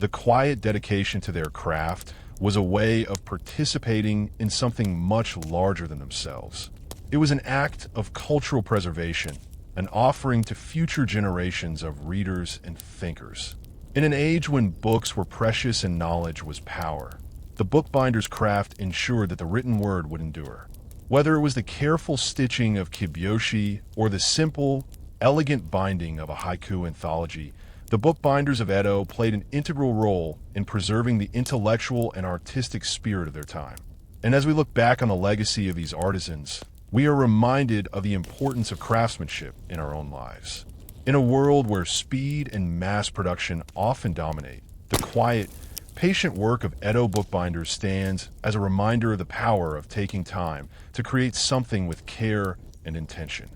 The quiet dedication to their craft was a way of participating in something much larger than themselves. It was an act of cultural preservation, an offering to future generations of readers and thinkers. In an age when books were precious and knowledge was power, the bookbinder's craft ensured that the written word would endure. Whether it was the careful stitching of kiboshi or the simple, elegant binding of a haiku anthology, the bookbinders of Edo played an integral role in preserving the intellectual and artistic spirit of their time. And as we look back on the legacy of these artisans, we are reminded of the importance of craftsmanship in our own lives. In a world where speed and mass production often dominate, the quiet, patient work of Edo bookbinders stands as a reminder of the power of taking time to create something with care and intention.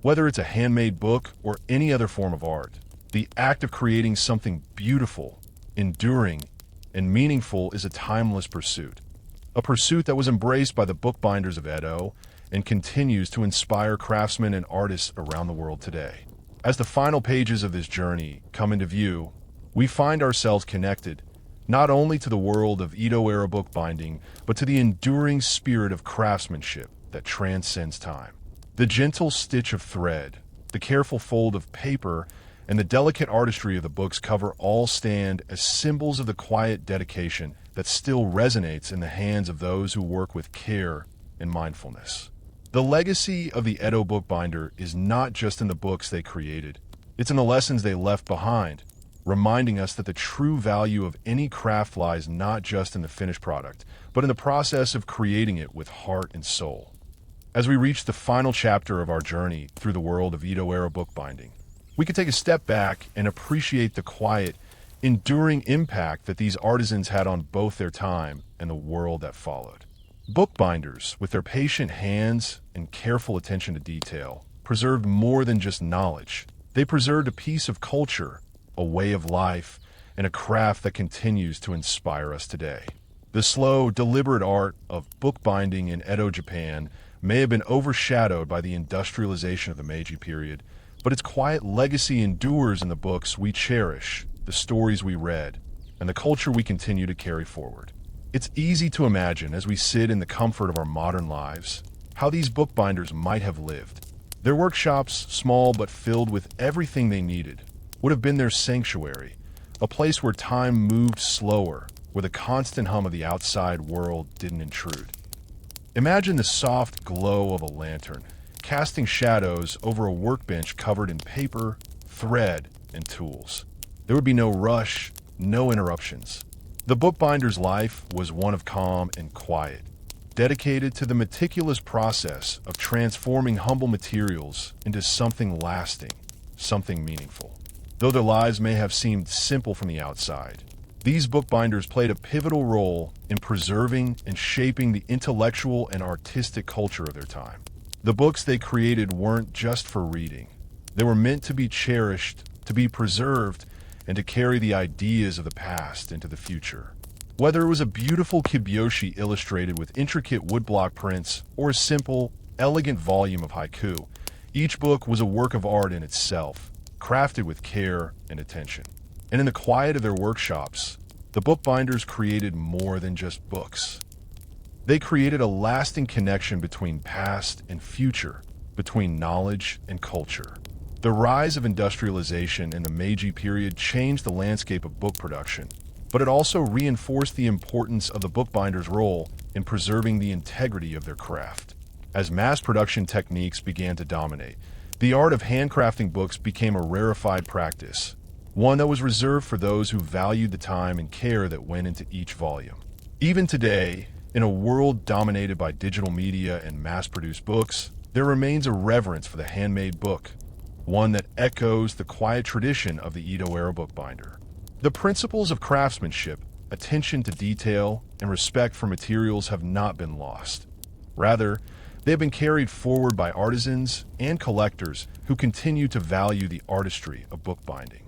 Whether it's a handmade book or any other form of art, the act of creating something beautiful, enduring, and meaningful is a timeless pursuit. A pursuit that was embraced by the bookbinders of Edo and continues to inspire craftsmen and artists around the world today. As the final pages of this journey come into view, we find ourselves connected not only to the world of Edo-era bookbinding, but to the enduring spirit of craftsmanship that transcends time. The gentle stitch of thread, the careful fold of paper, and the delicate artistry of the book's cover all stand as symbols of the quiet dedication that still resonates in the hands of those who work with care and mindfulness. The legacy of the Edo bookbinder is not just in the books they created, it's in the lessons they left behind, reminding us that the true value of any craft lies not just in the finished product, but in the process of creating it with heart and soul. As we reach the final chapter of our journey through the world of Edo-era bookbinding, we can take a step back and appreciate the quiet, enduring impact that these artisans had on both their time and the world that followed. Bookbinders, with their patient hands and careful attention to detail, preserved more than just knowledge. They preserved a piece of culture, a way of life, and a craft that continues to inspire us today. The slow, deliberate art of bookbinding in Edo, Japan may have been overshadowed by the industrialization of the Meiji period, but its quiet legacy endures in the books we cherish, the stories we read, and the culture we continue to carry forward. It's easy to imagine, as we sit in the comfort of our modern lives, how these bookbinders might have lived. Their workshops, small but filled with everything they needed, would have been their sanctuary, a place where time moved slower, where the constant hum of the outside world didn't intrude. Imagine the soft glow of a lantern, casting shadows over a workbench covered in paper, thread, and tools. There would be no rush, no interruptions. The bookbinder's life was one of calm and quiet, dedicated to the meticulous process of transforming humble materials into something lasting, something meaningful. Though their lives may have seemed simple from the outside, these bookbinders played a pivotal role in preserving and shaping the intellectual and artistic culture of their time. The books they created weren't just for reading. They were meant to be cherished, to be preserved, and to carry the ideas of the past into the future. Whether it was a beautiful kiboshi illustrated with intricate woodblock prints or a simple, elegant volume of haiku, each book was a work of art in itself, crafted with care and attention. And in the quiet of their workshops, the bookbinders created more than just books. They created a lasting connection between past and future, between knowledge and culture. The rise of industrialization in the Meiji period changed the landscape of book production, but it also reinforced the importance of the bookbinder's role in preserving the integrity of their craft. As mass production techniques began to dominate, the art of handcrafting books became a rarefied practice, one that was reserved for those who valued the time and care that went into each volume. Even today, in a world dominated by digital media and mass-produced books, there remains a reverence for the handmade book, one that echoes the quiet tradition of the Edo-era bookbinder. The principles of craftsmanship, attention to detail, and respect for materials have not been lost. Rather, they have been carried forward by artisans and collectors who continue to value the artistry of bookbinding.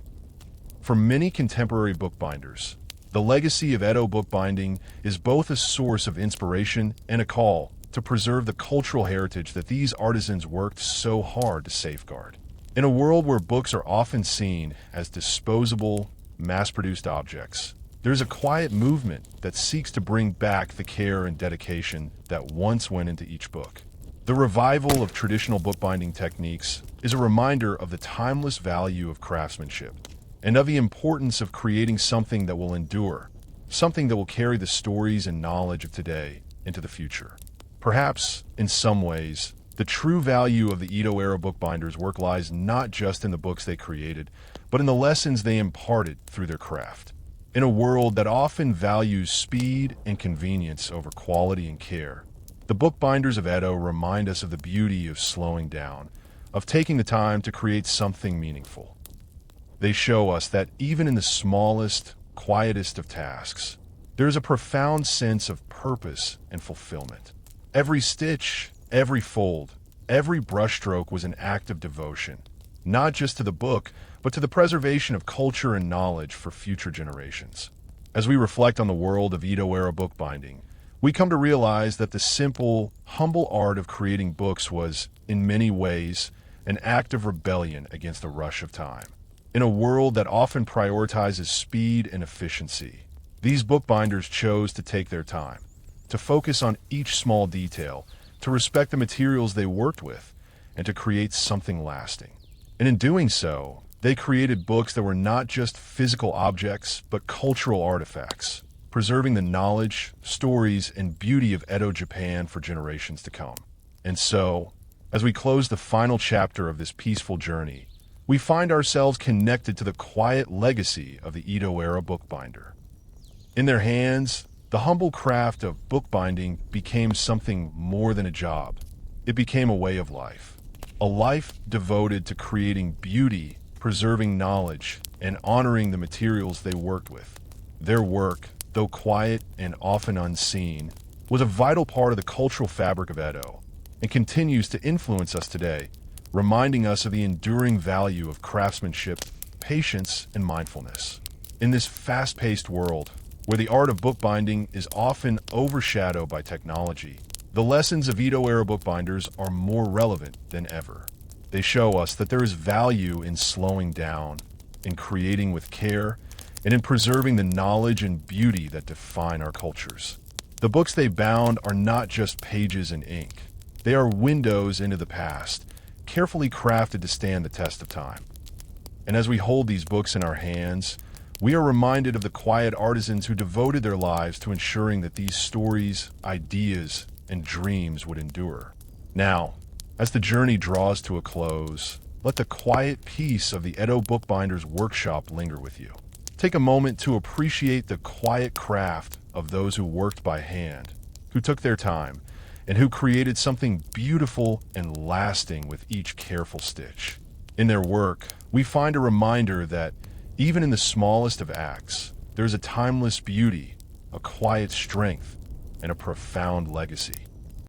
For many contemporary bookbinders, the legacy of Edo bookbinding is both a source of inspiration and a call to preserve the cultural heritage that these artisans worked so hard to safeguard. In a world where books are often seen as disposable, mass-produced objects, there's a quiet movement that seeks to bring back the care and dedication that once went into each book. The revival of traditional bookbinding techniques is a reminder of the timeless value of craftsmanship and of the importance of creating something that will endure, something that will carry the stories and knowledge of today into the future. Perhaps, in some ways, the true value of the Edo-era bookbinders' work lies not just in the books they created, but in the lessons they imparted through their craft. In a world that often values speed and convenience over quality and care, the bookbinders of Edo remind us of the beauty of slowing down, of taking the time to create something meaningful. They show us that even in the smallest, quietest of tasks, there is a profound sense of purpose and fulfillment. Every stitch, every fold, every brushstroke was an act of devotion, not just to the book, but to the preservation of culture and knowledge for future generations. As we reflect on the world of Edo-era bookbinding, we come to realize that the simple, humble art of creating books was, in many ways, an act of rebellion against the rush of time. In a world that often prioritizes speed and efficiency, these bookbinders chose to take their time, to focus on each small detail, to respect the materials they worked with, and to create something lasting. And in doing so, they created books that were not just physical objects, but cultural artifacts, preserving the knowledge, stories, and beauty of Edo Japan for generations to come. And so, as we close the final chapter of this peaceful journey, we find ourselves connected to the quiet legacy of the Edo-era bookbinder. In their hands, the humble craft of bookbinding became something more than a job. It became a way of life. A life devoted to creating beauty, preserving knowledge, and honoring the materials they worked with. Their work, though quiet and often unseen, was a vital part of the cultural fabric of Edo, and continues to influence us today, reminding us of the enduring value of craftsmanship, patience, and mindfulness. In this fast-paced world, where the art of bookbinding is often overshadowed by technology, the lessons of Edo-era bookbinders are more relevant than ever. They show us that there is value in slowing down, in creating with care, and in preserving the knowledge and beauty that define our cultures. The books they bound are not just pages and ink. They are windows into the past, carefully crafted to stand the test of time. And as we hold these books in our hands, we are reminded of the quiet artisans who devoted their lives to ensuring that these stories, ideas, and dreams would endure. Now, as the journey draws to a close, let the quiet peace of the Edo Bookbinders workshop linger with you. Take a moment to appreciate the quiet craft of those who worked by hand, who took their time, and who created something beautiful and lasting with each careful stitch. In their work, we find a reminder that even in the smallest of acts, there is a timeless beauty, a quiet strength, and a profound legacy.